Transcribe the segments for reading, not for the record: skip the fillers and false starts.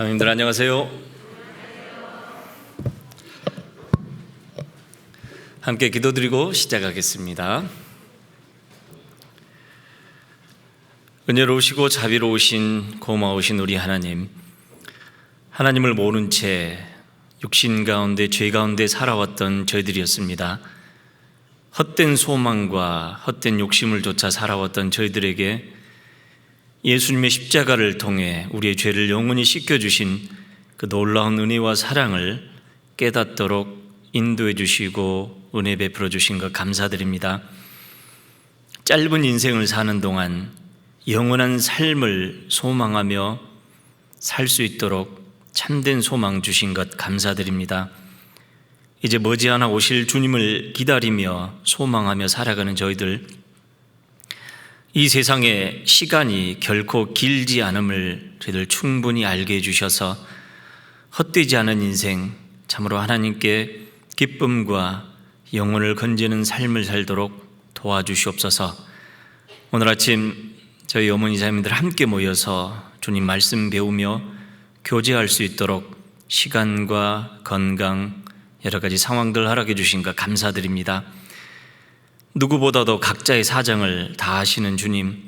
여러분들 안녕하세요. 함께 기도드리고 시작하겠습니다. 은혜로우시고 자비로우신 고마우신 우리 하나님, 하나님을 모른 채 육신 가운데 죄 가운데 살아왔던 저희들이었습니다. 헛된 소망과 헛된 욕심을 쫓아 살아왔던 저희들에게 예수님의 십자가를 통해 우리의 죄를 영원히 씻겨주신 그 놀라운 은혜와 사랑을 깨닫도록 인도해 주시고 은혜 베풀어 주신 것 감사드립니다. 짧은 인생을 사는 동안 영원한 삶을 소망하며 살 수 있도록 참된 소망 주신 것 감사드립니다. 이제 머지않아 오실 주님을 기다리며 소망하며 살아가는 저희들, 이 세상의 시간이 결코 길지 않음을 저희들 충분히 알게 해주셔서 헛되지 않은 인생, 참으로 하나님께 기쁨과 영혼을 건지는 삶을 살도록 도와주시옵소서. 오늘 아침 저희 어머니 자매들 함께 모여서 주님 말씀 배우며 교제할 수 있도록 시간과 건강 여러 가지 상황들 허락해 주신 것 감사드립니다. 누구보다도 각자의 사정을 다 아시는 주님,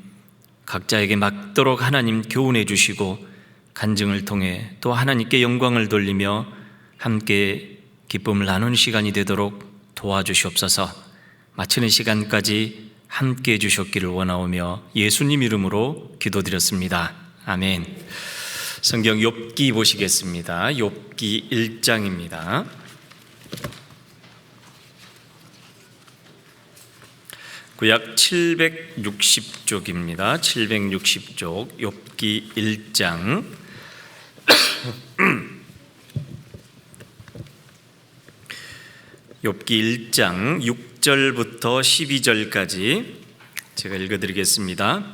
각자에게 맞도록 하나님 교훈해 주시고 간증을 통해 또 하나님께 영광을 돌리며 함께 기쁨을 나누는 시간이 되도록 도와주시옵소서. 마치는 시간까지 함께 해주셨기를 원하오며 예수님 이름으로 기도드렸습니다. 아멘. 성경 욥기 보시겠습니다. 욥기 1장입니다. 구약 760쪽입니다. 760쪽 욥기 1장 욥기 1장 6절부터 12절까지 제가 읽어드리겠습니다.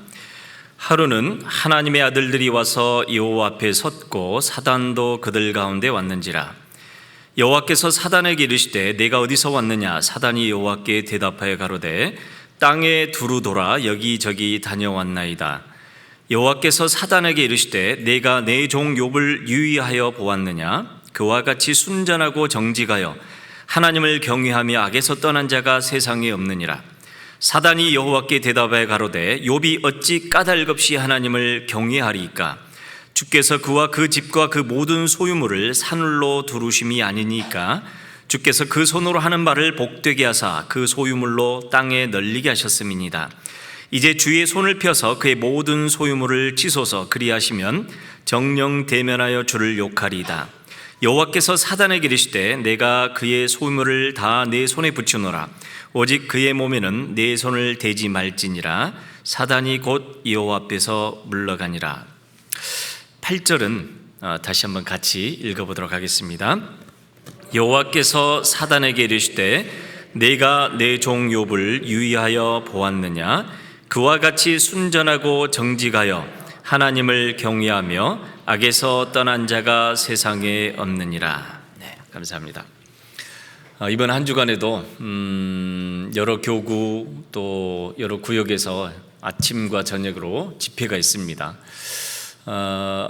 하루는 하나님의 아들들이 와서 여호와 앞에 섰고 사단도 그들 가운데 왔는지라. 여호와께서 사단에게 이르시되 내가 어디서 왔느냐? 사단이 여호와께 대답하여 가로되 땅에 두루 돌아 여기저기 다녀왔나이다. 여호와께서 사단에게 이르시되 내가 내 종 욥을 유의하여 보았느냐? 그와 같이 순전하고 정직하여 하나님을 경외하며 악에서 떠난 자가 세상에 없느니라. 사단이 여호와께 대답하여 가로되 욥이 어찌 까닭없이 하나님을 경외하리이까? 주께서 그와 그 집과 그 모든 소유물을 산울로 두르심이 아니니까 주께서 그 손으로 하는 말을 복되게 하사 그 소유물로 땅에 널리게 하셨음이니이다. 이제 주의 손을 펴서 그의 모든 소유물을 치소서. 그리하시면 정령 대면하여 주를 욕하리이다. 여호와께서 사단에게 이르시되 내가 그의 소유물을 다 내 손에 붙여놓으라. 오직 그의 몸에는 내 손을 대지 말지니라. 사단이 곧 여호와 앞에서 물러가니라. 8절은 다시 한번 같이 읽어보도록 하겠습니다. 여호와께서 사단에게 이르시되 내가 내 종 욥을 유의하여 보았느냐? 그와 같이 순전하고 정직하여 하나님을 경외하며 악에서 떠난 자가 세상에 없느니라. 네, 감사합니다. 이번 한 주간에도 여러 교구 또 여러 구역에서 아침과 저녁으로 집회가 있습니다.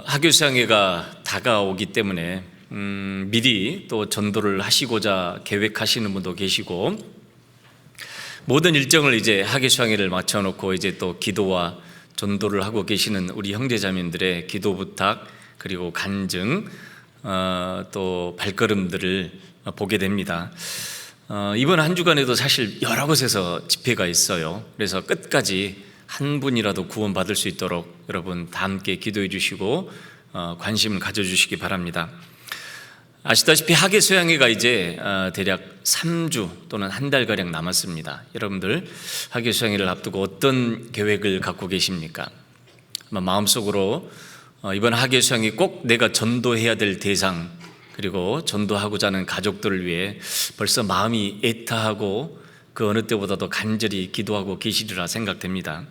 학교수양회가 다가오기 때문에 미리 또 전도를 하시고자 계획하시는 분도 계시고, 모든 일정을 이제 학예수양회를 맞춰놓고 이제 또 기도와 전도를 하고 계시는 우리 형제자매들의 기도 부탁 그리고 간증 또 발걸음들을 보게 됩니다. 이번 한 주간에도 사실 여러 곳에서 집회가 있어요. 그래서 끝까지 한 분이라도 구원받을 수 있도록 여러분 다 함께 기도해 주시고 관심을 가져주시기 바랍니다. 아시다시피 학예수양회가 이제 대략 3주 또는 한 달가량 남았습니다. 여러분들 학예수양회를 앞두고 어떤 계획을 갖고 계십니까? 아마 마음속으로 이번 학예수양회 꼭 내가 전도해야 될 대상 그리고 전도하고자 하는 가족들을 위해 벌써 마음이 애타하고 그 어느 때보다도 간절히 기도하고 계시리라 생각됩니다.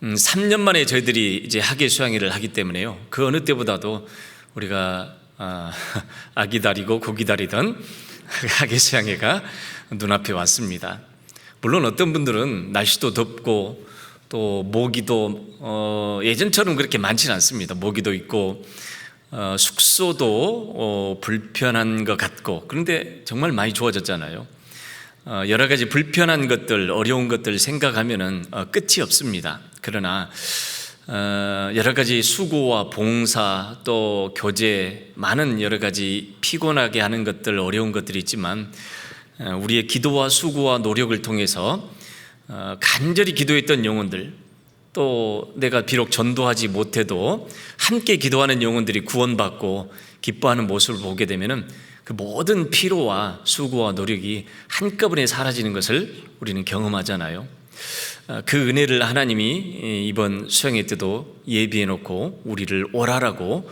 3년 만에 저희들이 이제 학예수양회를 하기 때문에요, 그 어느 때보다도 우리가 아기 다리고 고기 다리던 학예수양회가 눈앞에 왔습니다. 물론 어떤 분들은 날씨도 덥고 또 모기도 예전처럼 그렇게 많지는 않습니다. 모기도 있고 숙소도 불편한 것 같고, 그런데 정말 많이 좋아졌잖아요. 여러 가지 불편한 것들, 어려운 것들 생각하면은 끝이 없습니다. 그러나 여러 가지 수고와 봉사, 또 교제, 많은 여러 가지 피곤하게 하는 것들, 어려운 것들이 있지만 우리의 기도와 수고와 노력을 통해서 간절히 기도했던 영혼들, 또 내가 비록 전도하지 못해도 함께 기도하는 영혼들이 구원받고 기뻐하는 모습을 보게 되면은 그 모든 피로와 수고와 노력이 한꺼번에 사라지는 것을 우리는 경험하잖아요. 그 은혜를 하나님이 이번 수양회 때도 예비해 놓고 우리를 오라라고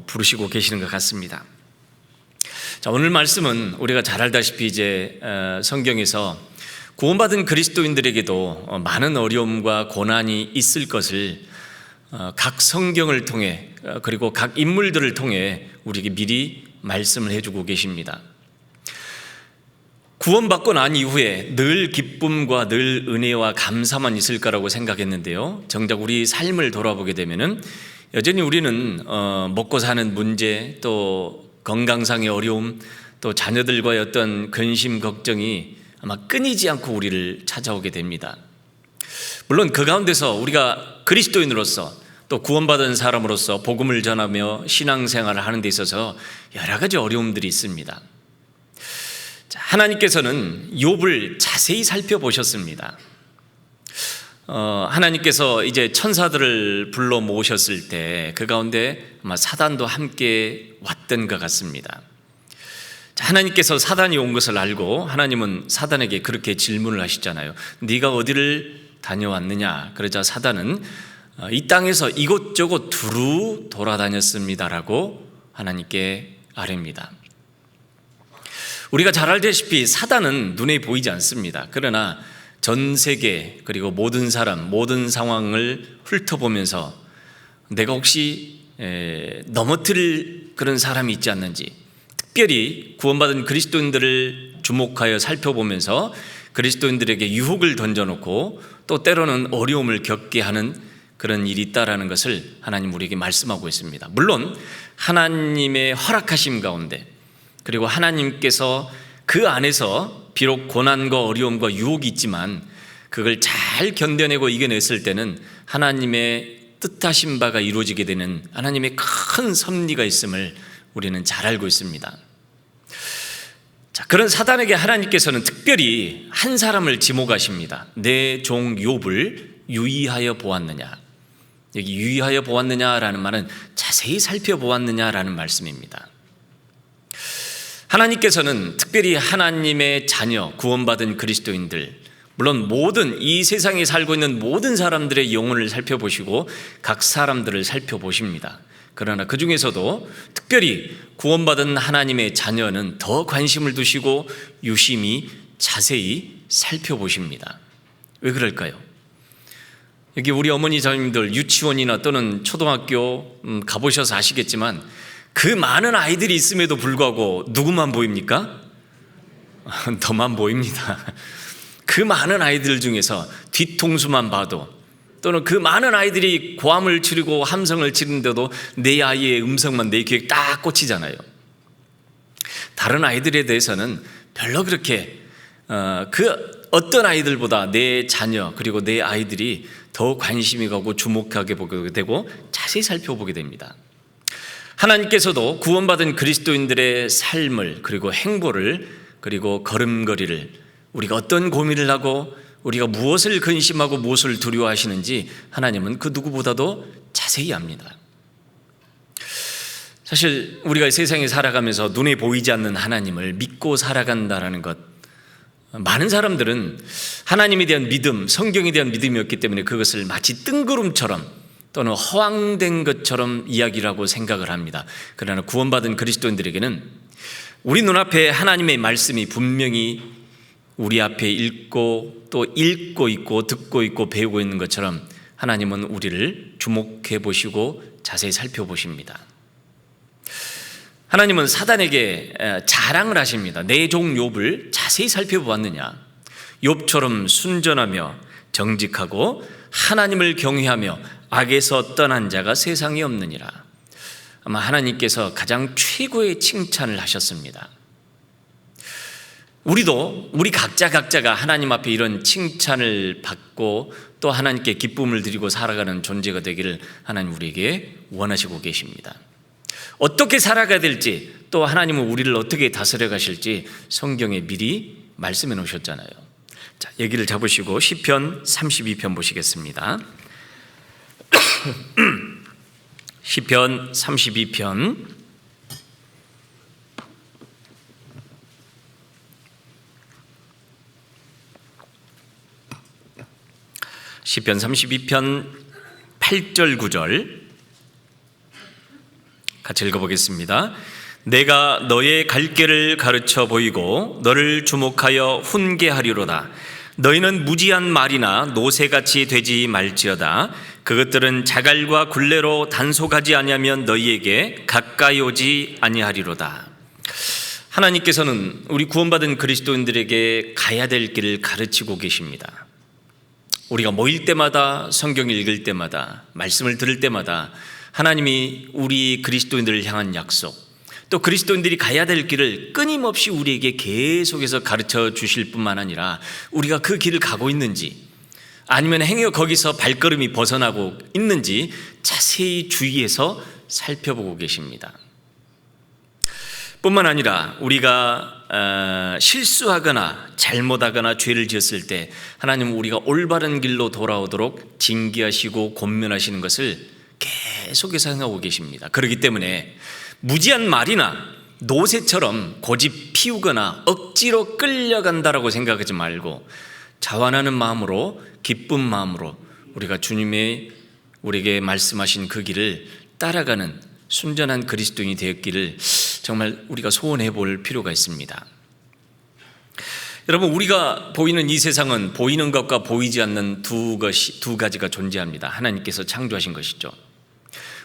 부르시고 계시는 것 같습니다. 자, 오늘 말씀은 우리가 잘 알다시피 이제 성경에서 구원받은 그리스도인들에게도 많은 어려움과 고난이 있을 것을 각 성경을 통해 그리고 각 인물들을 통해 우리에게 미리 말씀을 해주고 계십니다. 구원받고 난 이후에 늘 기쁨과 늘 은혜와 감사만 있을 거라고 생각했는데요, 정작 우리 삶을 돌아보게 되면은 여전히 우리는 먹고 사는 문제, 또 건강상의 어려움, 또 자녀들과의 어떤 근심 걱정이 아마 끊이지 않고 우리를 찾아오게 됩니다. 물론 그 가운데서 우리가 그리스도인으로서 또 구원받은 사람으로서 복음을 전하며 신앙생활을 하는 데 있어서 여러 가지 어려움들이 있습니다. 하나님께서는 욥을 자세히 살펴보셨습니다. 하나님께서 이제 천사들을 불러 모으셨을 때 그 가운데 아마 사단도 함께 왔던 것 같습니다. 하나님께서 사단이 온 것을 알고 하나님은 사단에게 그렇게 질문을 하시잖아요. 네가 어디를 다녀왔느냐? 그러자 사단은 이 땅에서 이곳저곳 두루 돌아다녔습니다라고 하나님께 아뢰입니다. 우리가 잘 알다시피 사단은 눈에 보이지 않습니다. 그러나 전 세계 그리고 모든 사람, 모든 상황을 훑어보면서 내가 혹시 넘어뜨릴 그런 사람이 있지 않는지, 특별히 구원받은 그리스도인들을 주목하여 살펴보면서 그리스도인들에게 유혹을 던져놓고 또 때로는 어려움을 겪게 하는 그런 일이 있다라는 것을 하나님 우리에게 말씀하고 있습니다. 물론 하나님의 허락하심 가운데, 그리고 하나님께서 그 안에서 비록 고난과 어려움과 유혹이 있지만 그걸 잘 견뎌내고 이겨냈을 때는 하나님의 뜻하신 바가 이루어지게 되는 하나님의 큰 섭리가 있음을 우리는 잘 알고 있습니다. 자, 그런 사단에게 하나님께서는 특별히 한 사람을 지목하십니다. 내 종 욥을 유의하여 보았느냐. 여기 유의하여 보았느냐라는 말은 자세히 살펴보았느냐라는 말씀입니다. 하나님께서는 특별히 하나님의 자녀, 구원받은 그리스도인들, 물론 모든 이 세상에 살고 있는 모든 사람들의 영혼을 살펴보시고 각 사람들을 살펴보십니다. 그러나 그 중에서도 특별히 구원받은 하나님의 자녀는 더 관심을 두시고 유심히 자세히 살펴보십니다. 왜 그럴까요? 여기 우리 어머니 자매님들 유치원이나 또는 초등학교 가보셔서 아시겠지만 그 많은 아이들이 있음에도 불구하고 누구만 보입니까? 너만 보입니다. 그 많은 아이들 중에서 뒤통수만 봐도, 또는 그 많은 아이들이 고함을 지르고 함성을 지르는데도 내 아이의 음성만 내 귀에 딱 꽂히잖아요. 다른 아이들에 대해서는 별로 그렇게 그 어떤 아이들보다 내 자녀 그리고 내 아이들이 더 관심이 가고 주목하게 보게 되고 자세히 살펴보게 됩니다. 하나님께서도 구원받은 그리스도인들의 삶을, 그리고 행보를, 그리고 걸음걸이를, 우리가 어떤 고민을 하고 우리가 무엇을 근심하고 무엇을 두려워하시는지 하나님은 그 누구보다도 자세히 압니다. 사실 우리가 세상에 살아가면서 눈에 보이지 않는 하나님을 믿고 살아간다는 것, 많은 사람들은 하나님에 대한 믿음, 성경에 대한 믿음이었기 때문에 그것을 마치 뜬구름처럼 또는 허황된 것처럼 이야기를 하고 생각을 합니다. 그러나 구원받은 그리스도인들에게는 우리 눈앞에 하나님의 말씀이 분명히 우리 앞에 읽고 또 읽고 있고 듣고 있고 배우고 있는 것처럼 하나님은 우리를 주목해 보시고 자세히 살펴보십니다. 하나님은 사단에게 자랑을 하십니다. 내 종 욥을 자세히 살펴보았느냐? 욥처럼 순전하며 정직하고 하나님을 경외하며 악에서 떠난 자가 세상에 없느니라. 아마 하나님께서 가장 최고의 칭찬을 하셨습니다. 우리 각자가 하나님 앞에 이런 칭찬을 받고 또 하나님께 기쁨을 드리고 살아가는 존재가 되기를 하나님 우리에게 원하시고 계십니다. 어떻게 살아가야 될지, 또 하나님은 우리를 어떻게 다스려 가실지 성경에 미리 말씀해 놓으셨잖아요. 자, 얘기를 잡으시고 시편 32편 보시겠습니다. 시편 32편 시편 32편 8절 9절 같이 읽어보겠습니다. 내가 너의 갈 길을 가르쳐 보이고 너를 주목하여 훈계하리로다. 너희는 무지한 말이나 노새같이 되지 말지어다. 그것들은 자갈과 굴레로 단속하지 아니하면 너희에게 가까이 오지 아니하리로다. 하나님께서는 우리 구원받은 그리스도인들에게 가야 될 길을 가르치고 계십니다. 우리가 모일 때마다, 성경을 읽을 때마다, 말씀을 들을 때마다 하나님이 우리 그리스도인들을 향한 약속, 또 그리스도인들이 가야 될 길을 끊임없이 우리에게 계속해서 가르쳐 주실 뿐만 아니라 우리가 그 길을 가고 있는지, 아니면 행여 거기서 발걸음이 벗어나고 있는지 자세히 주의해서 살펴보고 계십니다. 뿐만 아니라 우리가 실수하거나 잘못하거나 죄를 지었을 때 하나님은 우리가 올바른 길로 돌아오도록 징계하시고 권면하시는 것을 계속해서 행하고 계십니다. 그렇기 때문에 무지한 말이나 노새처럼 고집 피우거나 억지로 끌려간다라고 생각하지 말고 자완하는 마음으로, 기쁜 마음으로 우리가 주님의 우리에게 말씀하신 그 길을 따라가는 순전한 그리스도인이 되었기를 정말 우리가 소원해 볼 필요가 있습니다. 여러분, 우리가 보이는 이 세상은 보이는 것과 보이지 않는 두 가지가 존재합니다. 하나님께서 창조하신 것이죠.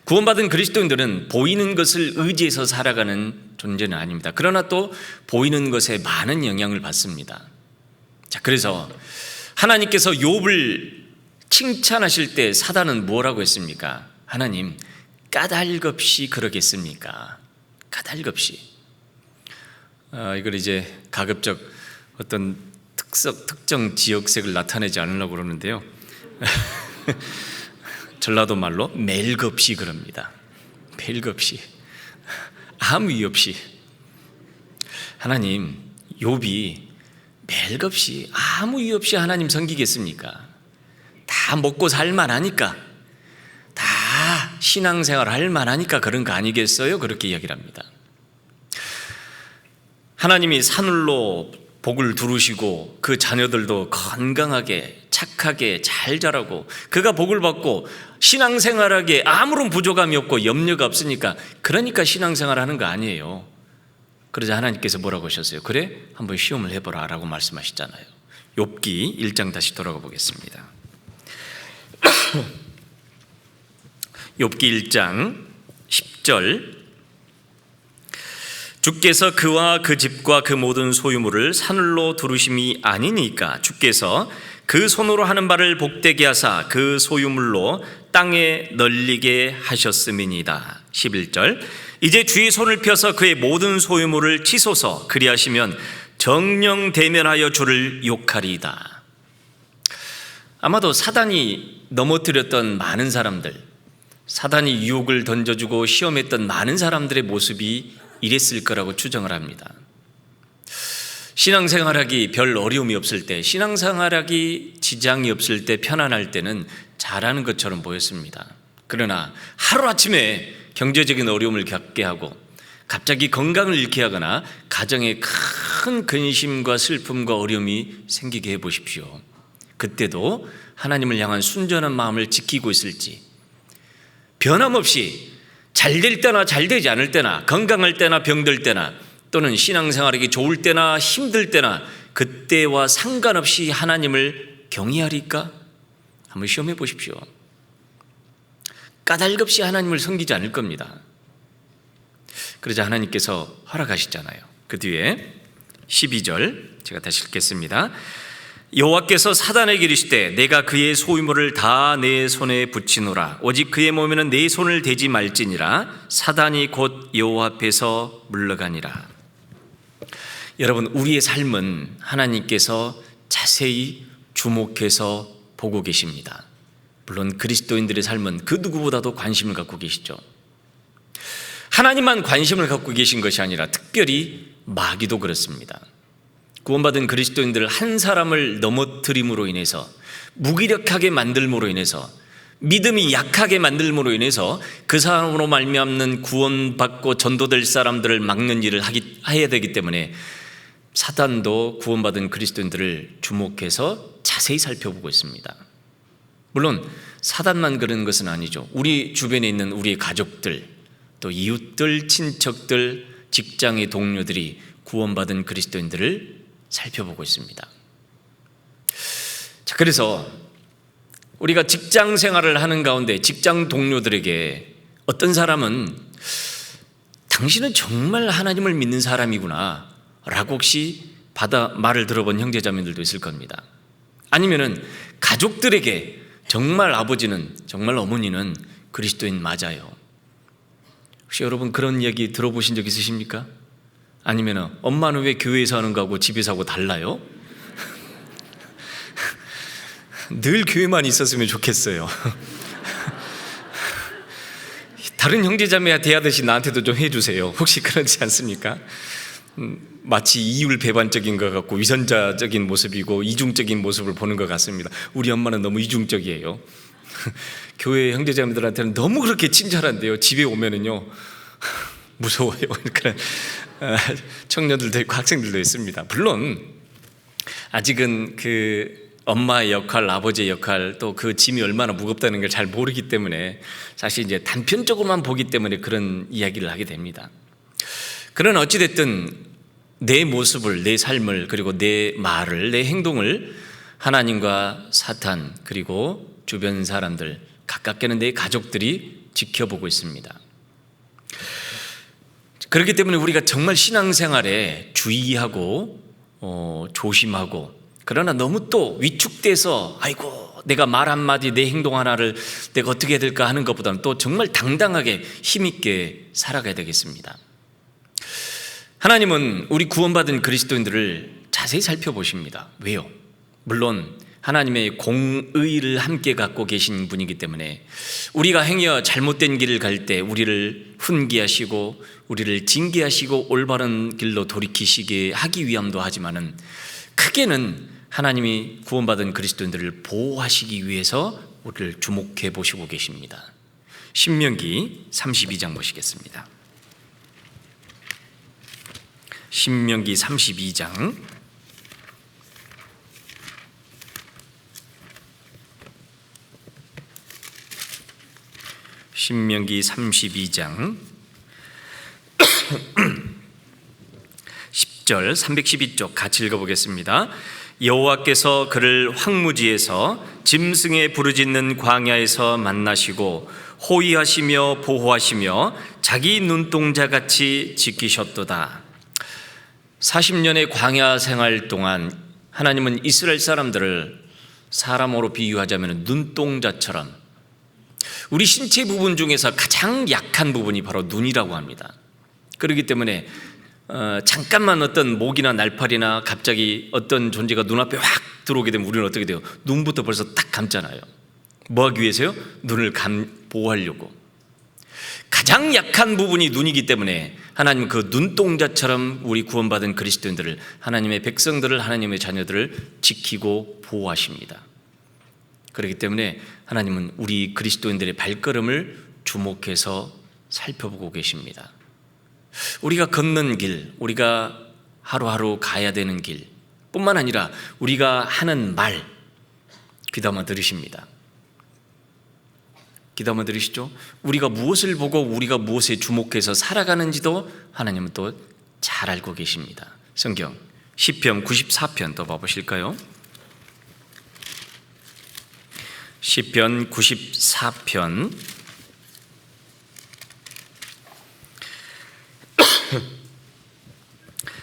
구원받은 그리스도인들은 보이는 것을 의지해서 살아가는 존재는 아닙니다. 그러나 또 보이는 것에 많은 영향을 받습니다. 자, 그래서 하나님께서 욥을 칭찬하실 때 사단은 뭐라고 했습니까? 하나님, 까닭없이 그러겠습니까? 까닭없이. 이걸 이제 가급적 어떤 특정 지역색을 나타내지 않으려고 그러는데요. 전라도 말로 멜겁시 그럽니다. 멜겁시. 아무 이유 없이. 하나님, 욥이 멜겁시 아무 이유 없이 하나님 섬기겠습니까? 다 먹고 살만하니까, 다 신앙생활 할만하니까 그런 거 아니겠어요? 그렇게 이야기를 합니다. 하나님이 산울로 복을 두르시고 그 자녀들도 건강하게 착하게 잘 자라고 그가 복을 받고 신앙생활하기에 아무런 부족함이 없고 염려가 없으니까, 그러니까 신앙생활 하는 거 아니에요. 그러자 하나님께서 뭐라고 하셨어요? 그래? 한번 시험을 해보라 라고 말씀하셨잖아요. 욥기 1장 다시 돌아가 보겠습니다. 욥기 1장 10절 주께서 그와 그 집과 그 모든 소유물을 산울로 두르심이 아니니까 주께서 그 손으로 하는 바를 복되게 하사 그 소유물로 땅에 널리게 하셨음이니이다. 11절 이제 주의 손을 펴서 그의 모든 소유물을 치소서. 그리하시면 정령 대면하여 주를 욕하리이다. 아마도 사단이 넘어뜨렸던 많은 사람들, 사단이 유혹을 던져주고 시험했던 많은 사람들의 모습이 이랬을 거라고 추정을 합니다. 신앙생활하기 별 어려움이 없을 때, 신앙생활하기 지장이 없을 때, 편안할 때는 잘하는 것처럼 보였습니다. 그러나 하루아침에 경제적인 어려움을 겪게 하고 갑자기 건강을 잃게 하거나 가정에 큰 근심과 슬픔과 어려움이 생기게 해보십시오. 그때도 하나님을 향한 순전한 마음을 지키고 있을지, 변함없이 잘 될 때나 잘 되지 않을 때나, 건강할 때나 병들 때나, 또는 신앙생활하기 좋을 때나 힘들 때나 그때와 상관없이 하나님을 경외하리까? 한번 시험해 보십시오. 까닭없이 하나님을 섬기지 않을 겁니다. 그러자 하나님께서 허락하시잖아요. 그 뒤에 12절 제가 다시 읽겠습니다. 여호와께서 사단에게 이르시되 내가 그의 소유물을 다 내 손에 붙이노라. 오직 그의 몸에는 내 손을 대지 말지니라. 사단이 곧 여호와 앞에서 물러가니라. 여러분, 우리의 삶은 하나님께서 자세히 주목해서 보고 계십니다. 물론 그리스도인들의 삶은 그 누구보다도 관심을 갖고 계시죠. 하나님만 관심을 갖고 계신 것이 아니라 특별히 마귀도 그렇습니다. 구원받은 그리스도인들 한 사람을 넘어뜨림으로 인해서, 무기력하게 만들므로 인해서, 믿음이 약하게 만들므로 인해서 그 사람으로 말미암는 구원받고 전도될 사람들을 막는 일을 해야 되기 때문에 사단도 구원받은 그리스도인들을 주목해서 자세히 살펴보고 있습니다. 물론 사단만 그런 것은 아니죠. 우리 주변에 있는 우리의 가족들, 또 이웃들, 친척들, 직장의 동료들이 구원받은 그리스도인들을 살펴보고 있습니다. 자, 그래서 우리가 직장 생활을 하는 가운데 직장 동료들에게 어떤 사람은 당신은 정말 하나님을 믿는 사람이구나 라고 혹시 말을 들어본 형제자매들도 있을 겁니다. 아니면은 가족들에게 정말 아버지는, 정말 어머니는 그리스도인 맞아요. 혹시 여러분 그런 이야기 들어보신 적 있으십니까? 아니면 엄마는 왜 교회에서 하는 거하고 집에서 하고 달라요? 늘 교회만 있었으면 좋겠어요. 다른 형제자매가 대하듯이 나한테도 좀 해주세요. 혹시 그렇지 않습니까? 마치 이율배반적인 것 같고 위선자적인 모습이고 이중적인 모습을 보는 것 같습니다. 우리 엄마는 너무 이중적이에요. 교회 형제자매들한테는 너무 그렇게 친절한데요, 집에 오면은요 무서워요. 그러니까 청년들도 있고 학생들도 있습니다. 물론 아직은 그 엄마의 역할, 아버지의 역할, 또 그 짐이 얼마나 무겁다는 걸 잘 모르기 때문에 사실 이제 단편적으로만 보기 때문에 그런 이야기를 하게 됩니다. 그러나 어찌됐든 내 모습을, 내 삶을, 그리고 내 말을, 내 행동을 하나님과 사탄, 그리고 주변 사람들, 가깝게는 내 가족들이 지켜보고 있습니다. 그렇기 때문에 우리가 정말 신앙생활에 주의하고 조심하고, 그러나 너무 또 위축돼서 아이고 내가 말 한마디, 내 행동 하나를 내가 어떻게 해야 될까 하는 것보다는 또 정말 당당하게 힘있게 살아가야 되겠습니다. 하나님은 우리 구원받은 그리스도인들을 자세히 살펴보십니다. 왜요? 물론 하나님의 공의를 함께 갖고 계신 분이기 때문에 우리가 행여 잘못된 길을 갈 때 우리를 훈계하시고 우리를 징계하시고 올바른 길로 돌이키시게 하기 위함도 하지만은 크게는 하나님이 구원받은 그리스도인들을 보호하시기 위해서 우리를 주목해 보시고 계십니다. 신명기 32장 보시겠습니다. 신명기 32장 신명기 32장 10절 312쪽 같이 읽어보겠습니다. 여호와께서 그를 황무지에서 짐승의 부르짖는 광야에서 만나시고 호위하시며 보호하시며 자기 눈동자같이 지키셨도다. 40년의 광야 생활 동안 하나님은 이스라엘 사람들을 사람으로 비유하자면 눈동자처럼, 우리 신체 부분 중에서 가장 약한 부분이 바로 눈이라고 합니다. 그렇기 때문에 잠깐만 어떤 모기나 날파리나 갑자기 어떤 존재가 눈앞에 확 들어오게 되면 우리는 어떻게 돼요? 눈부터 벌써 딱 감잖아요. 뭐 하기 위해서요? 눈을 보호하려고. 가장 약한 부분이 눈이기 때문에 하나님은 그 눈동자처럼 우리 구원받은 그리스도인들을, 하나님의 백성들을, 하나님의 자녀들을 지키고 보호하십니다. 그렇기 때문에 하나님은 우리 그리스도인들의 발걸음을 주목해서 살펴보고 계십니다. 우리가 걷는 길, 우리가 하루하루 가야 되는 길 뿐만 아니라 우리가 하는 말 귀담아 들으십니다. 귀담아 들으시죠? 우리가 무엇을 보고 우리가 무엇에 주목해서 살아가는지도 하나님은 또 잘 알고 계십니다. 성경 시편 94편 또 봐보실까요? 시편 94편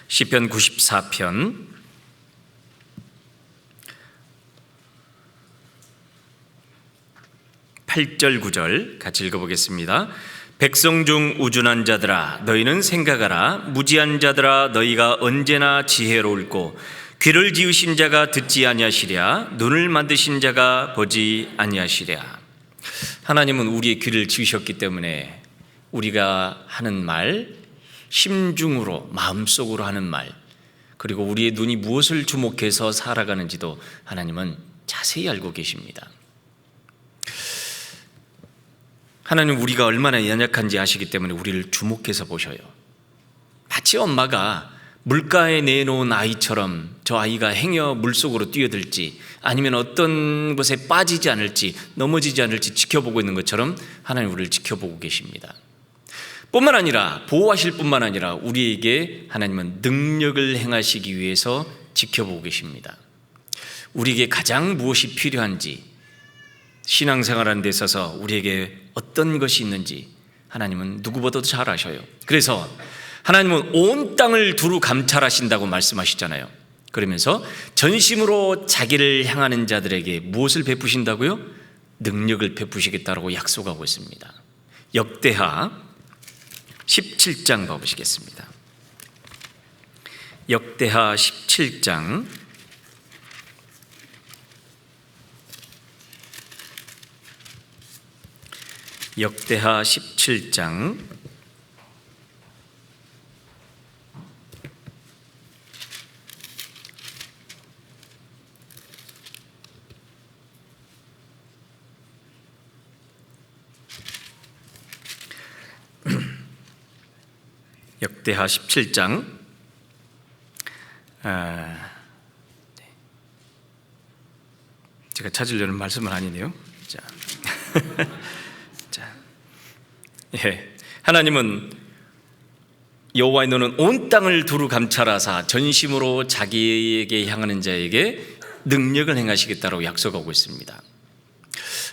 시편 94편 8절 9절 같이 읽어보겠습니다. 백성 중 우둔한 자들아 너희는 생각하라. 무지한 자들아 너희가 언제나 지혜로울꼬. 귀를 지으신 자가 듣지 아니하시랴. 눈을 만드신 자가 보지 아니하시랴. 하나님은 우리의 귀를 지으셨기 때문에 우리가 하는 말, 심중으로 마음속으로 하는 말, 그리고 우리의 눈이 무엇을 주목해서 살아가는지도 하나님은 자세히 알고 계십니다. 하나님은 우리가 얼마나 연약한지 아시기 때문에 우리를 주목해서 보셔요. 마치 엄마가 물가에 내놓은 아이처럼 저 아이가 행여 물속으로 뛰어들지 아니면 어떤 곳에 빠지지 않을지 넘어지지 않을지 지켜보고 있는 것처럼 하나님 우리를 지켜보고 계십니다. 뿐만 아니라 보호하실 뿐만 아니라 우리에게 하나님은 능력을 행하시기 위해서 지켜보고 계십니다. 우리에게 가장 무엇이 필요한지, 신앙생활하는 데 있어서 우리에게 어떤 것이 있는지 하나님은 누구보다도 잘 아셔요. 그래서 하나님은 온 땅을 두루 감찰하신다고 말씀하시잖아요. 그러면서 전심으로 자기를 향하는 자들에게 무엇을 베푸신다고요? 능력을 베푸시겠다고 약속하고 있습니다. 역대하 17장 봐보시겠습니다. 역대하 17장 역대하 17장 17장 제가 찾으려는 말씀은 아니네요. 하나님은 여호와의 눈은 온 땅을 두루 감찰하사 전심으로 자기에게 향하는 자에게 능력을 행하시겠다고 약속하고 있습니다.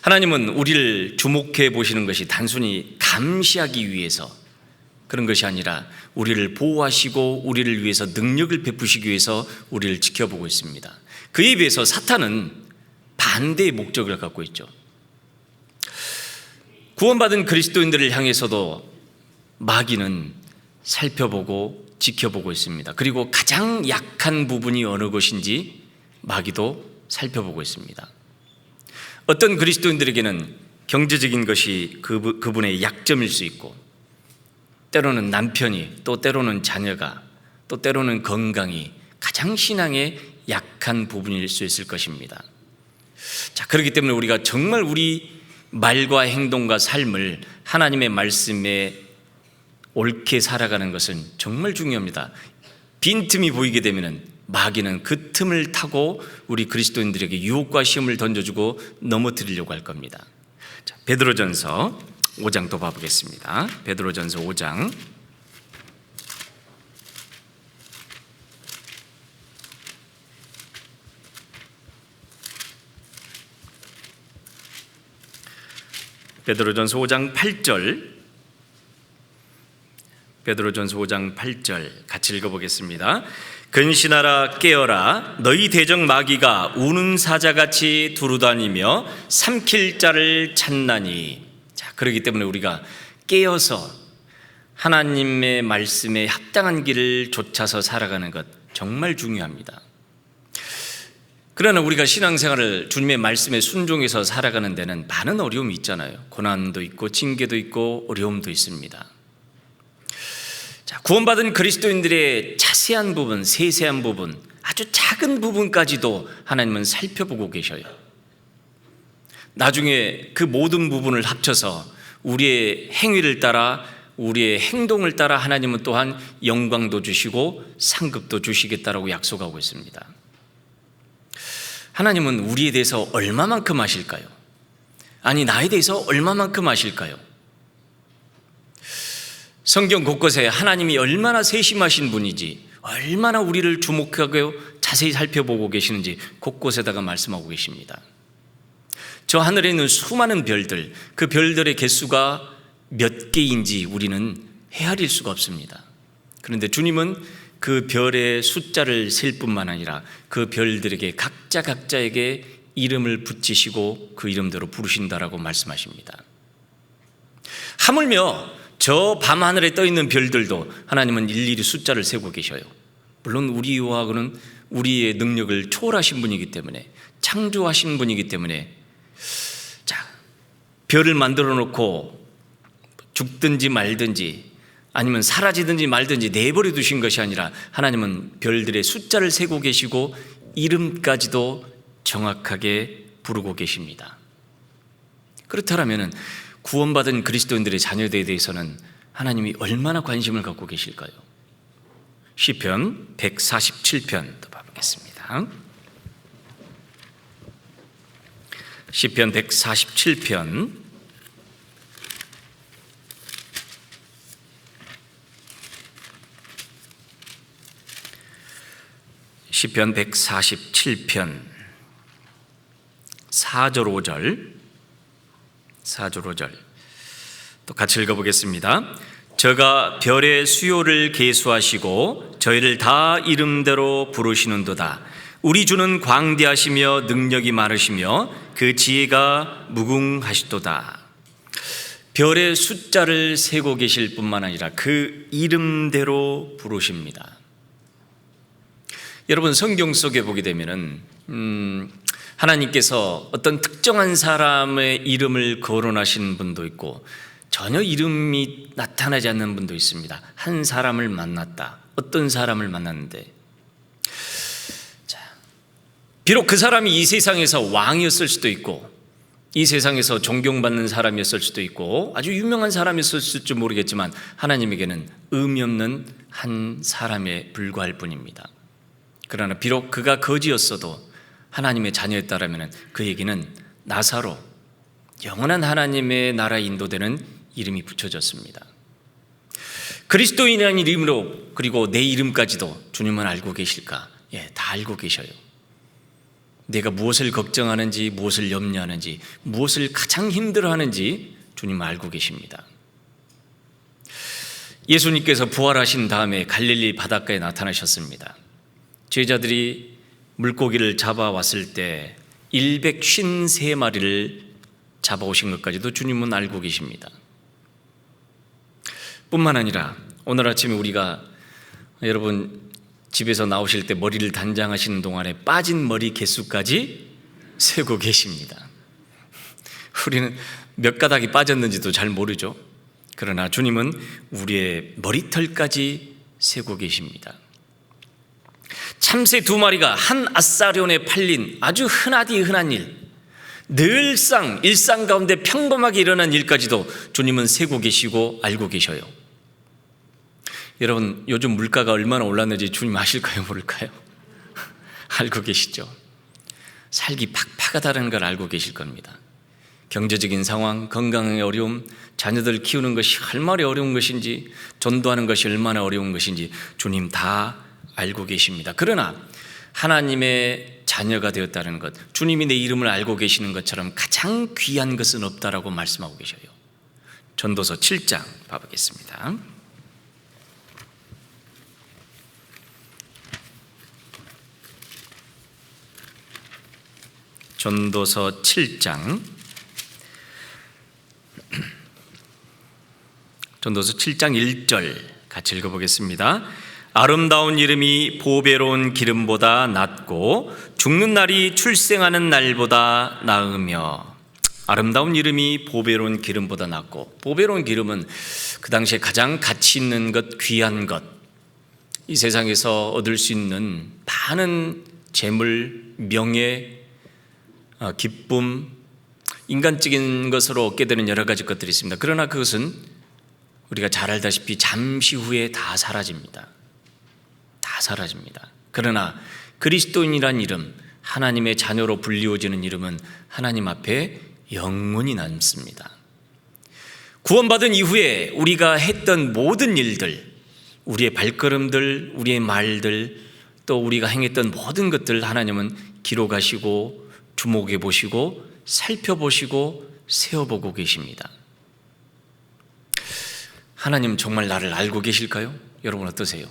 하나님은 우리를 주목해 보시는 것이 단순히 감시하기 위해서 그런 것이 아니라 우리를 보호하시고 우리를 위해서 능력을 베푸시기 위해서 우리를 지켜보고 있습니다. 그에 비해서 사탄은 반대의 목적을 갖고 있죠. 구원받은 그리스도인들을 향해서도 마귀는 살펴보고 지켜보고 있습니다. 그리고 가장 약한 부분이 어느 것인지 마귀도 살펴보고 있습니다. 어떤 그리스도인들에게는 경제적인 것이 그분의 약점일 수 있고, 때로는 남편이, 또 때로는 자녀가, 또 때로는 건강이 가장 신앙의 약한 부분일 수 있을 것입니다. 자, 그렇기 때문에 우리가 정말 우리 말과 행동과 삶을 하나님의 말씀에 옳게 살아가는 것은 정말 중요합니다. 빈틈이 보이게 되면 마귀는 그 틈을 타고 우리 그리스도인들에게 유혹과 시험을 던져주고 넘어뜨리려고 할 겁니다. 자, 베드로전서 5장 또 봐보겠습니다. 베드로전서 5장 베드로전서 5장 8절 베드로전서 5장 8절 같이 읽어보겠습니다. 근신하라 깨어라 너희 대적 마귀가 우는 사자같이 두루다니며 삼킬 자를 찾나니. 자, 그렇기 때문에 우리가 깨어서 하나님의 말씀에 합당한 길을 좇아서 살아가는 것 정말 중요합니다. 그러나 우리가 신앙생활을 주님의 말씀에 순종해서 살아가는 데는 많은 어려움이 있잖아요. 고난도 있고 징계도 있고 어려움도 있습니다. 자, 구원받은 그리스도인들의 자세한 부분, 세세한 부분, 아주 작은 부분까지도 하나님은 살펴보고 계셔요. 나중에 그 모든 부분을 합쳐서 우리의 행위를 따라, 우리의 행동을 따라 하나님은 또한 영광도 주시고 상급도 주시겠다라고 약속하고 있습니다. 하나님은 우리에 대해서 얼마만큼 아실까요? 아니, 나에 대해서 얼마만큼 아실까요? 성경 곳곳에 하나님이 얼마나 세심하신 분이지, 얼마나 우리를 주목하고 자세히 살펴보고 계시는지 곳곳에다가 말씀하고 계십니다. 저 하늘에 있는 수많은 별들, 그 별들의 개수가 몇 개인지 우리는 헤아릴 수가 없습니다. 그런데 주님은 그 별의 숫자를 셀 뿐만 아니라 그 별들에게 각자에게 이름을 붙이시고 그 이름대로 부르신다라고 말씀하십니다. 하물며 저 밤하늘에 떠 있는 별들도 하나님은 일일이 숫자를 세고 계셔요. 물론 우리와는 우리의 능력을 초월하신 분이기 때문에, 창조하신 분이기 때문에, 자, 별을 만들어 놓고 죽든지 말든지 아니면 사라지든지 말든지 내버려 두신 것이 아니라 하나님은 별들의 숫자를 세고 계시고 이름까지도 정확하게 부르고 계십니다. 그렇다면 구원받은 그리스도인들의 자녀들에 대해서는 하나님이 얼마나 관심을 갖고 계실까요? 시편 147편 또 봐보겠습니다. 시편 147편 147편 4절 5절 또 같이 읽어보겠습니다. 저가 별의 수요를 계수하시고 저희를 다 이름대로 부르시는도다. 우리 주는 광대하시며 능력이 많으시며 그 지혜가 무궁하시도다. 별의 숫자를 세고 계실 뿐만 아니라 그 이름대로 부르십니다. 여러분, 성경 속에 보게 되면은 하나님께서 어떤 특정한 사람의 이름을 거론하신 분도 있고 전혀 이름이 나타나지 않는 분도 있습니다. 한 사람을 만났다, 어떤 사람을 만났는데, 자, 비록 그 사람이 이 세상에서 왕이었을 수도 있고 이 세상에서 존경받는 사람이었을 수도 있고 아주 유명한 사람이었을지 모르겠지만 하나님에게는 의미 없는 한 사람에 불과할 뿐입니다. 그러나 비록 그가 거지였어도 하나님의 자녀였다라면 그에게는 나사로, 영원한 하나님의 나라에 인도되는 이름이 붙여졌습니다. 그리스도인이라는 이름으로, 그리고 내 이름까지도 주님은 알고 계실까? 예, 다 알고 계셔요. 내가 무엇을 걱정하는지, 무엇을 염려하는지, 무엇을 가장 힘들어하는지 주님은 알고 계십니다. 예수님께서 부활하신 다음에 갈릴리 바닷가에 나타나셨습니다. 제자들이 물고기를 잡아왔을 때 153마리를 잡아오신 것까지도 주님은 알고 계십니다. 뿐만 아니라 오늘 아침에 우리가, 여러분 집에서 나오실 때 머리를 단장하시는 동안에 빠진 머리 개수까지 세고 계십니다. 우리는 몇 가닥이 빠졌는지도 잘 모르죠. 그러나 주님은 우리의 머리털까지 세고 계십니다. 참새 2마리가 한 아사리온에 팔린 아주 흔하디 흔한 일, 늘상 일상 가운데 평범하게 일어난 일까지도 주님은 세고 계시고 알고 계셔요. 여러분, 요즘 물가가 얼마나 올랐는지 주님 아실까요, 모를까요? 알고 계시죠? 살기 팍팍하다는 걸 알고 계실 겁니다. 경제적인 상황, 건강의 어려움, 자녀들 키우는 것이 얼마나 어려운 것인지, 전도하는 것이 얼마나 어려운 것인지 주님 다 알고 계십니다. 그러나 하나님의 자녀가 되었다는 것, 주님이 내 이름을 알고 계시는 것처럼 가장 귀한 것은 없다라고 말씀하고 계셔요. 전도서 7장 봐보겠습니다. 전도서 7장 1절 같이 읽어보겠습니다. 아름다운 이름이 보배로운 기름보다 낫고 죽는 날이 출생하는 날보다 나으며. 아름다운 이름이 보배로운 기름보다 낫고, 보배로운 기름은 그 당시에 가장 가치 있는 것, 귀한 것, 이 세상에서 얻을 수 있는 많은 재물, 명예, 기쁨, 인간적인 것으로 얻게 되는 여러 가지 것들이 있습니다. 그러나 그것은 우리가 잘 알다시피 잠시 후에 다 사라집니다. 다 사라집니다. 그러나 그리스도인이란 이름, 하나님의 자녀로 불리워지는 이름은 하나님 앞에 영원히 남습니다. 구원받은 이후에 우리가 했던 모든 일들, 우리의 발걸음들, 우리의 말들, 또 우리가 행했던 모든 것들 하나님은 기록하시고 주목해 보시고 살펴보시고 세어보고 계십니다. 하나님 정말 나를 알고 계실까요? 여러분 어떠세요?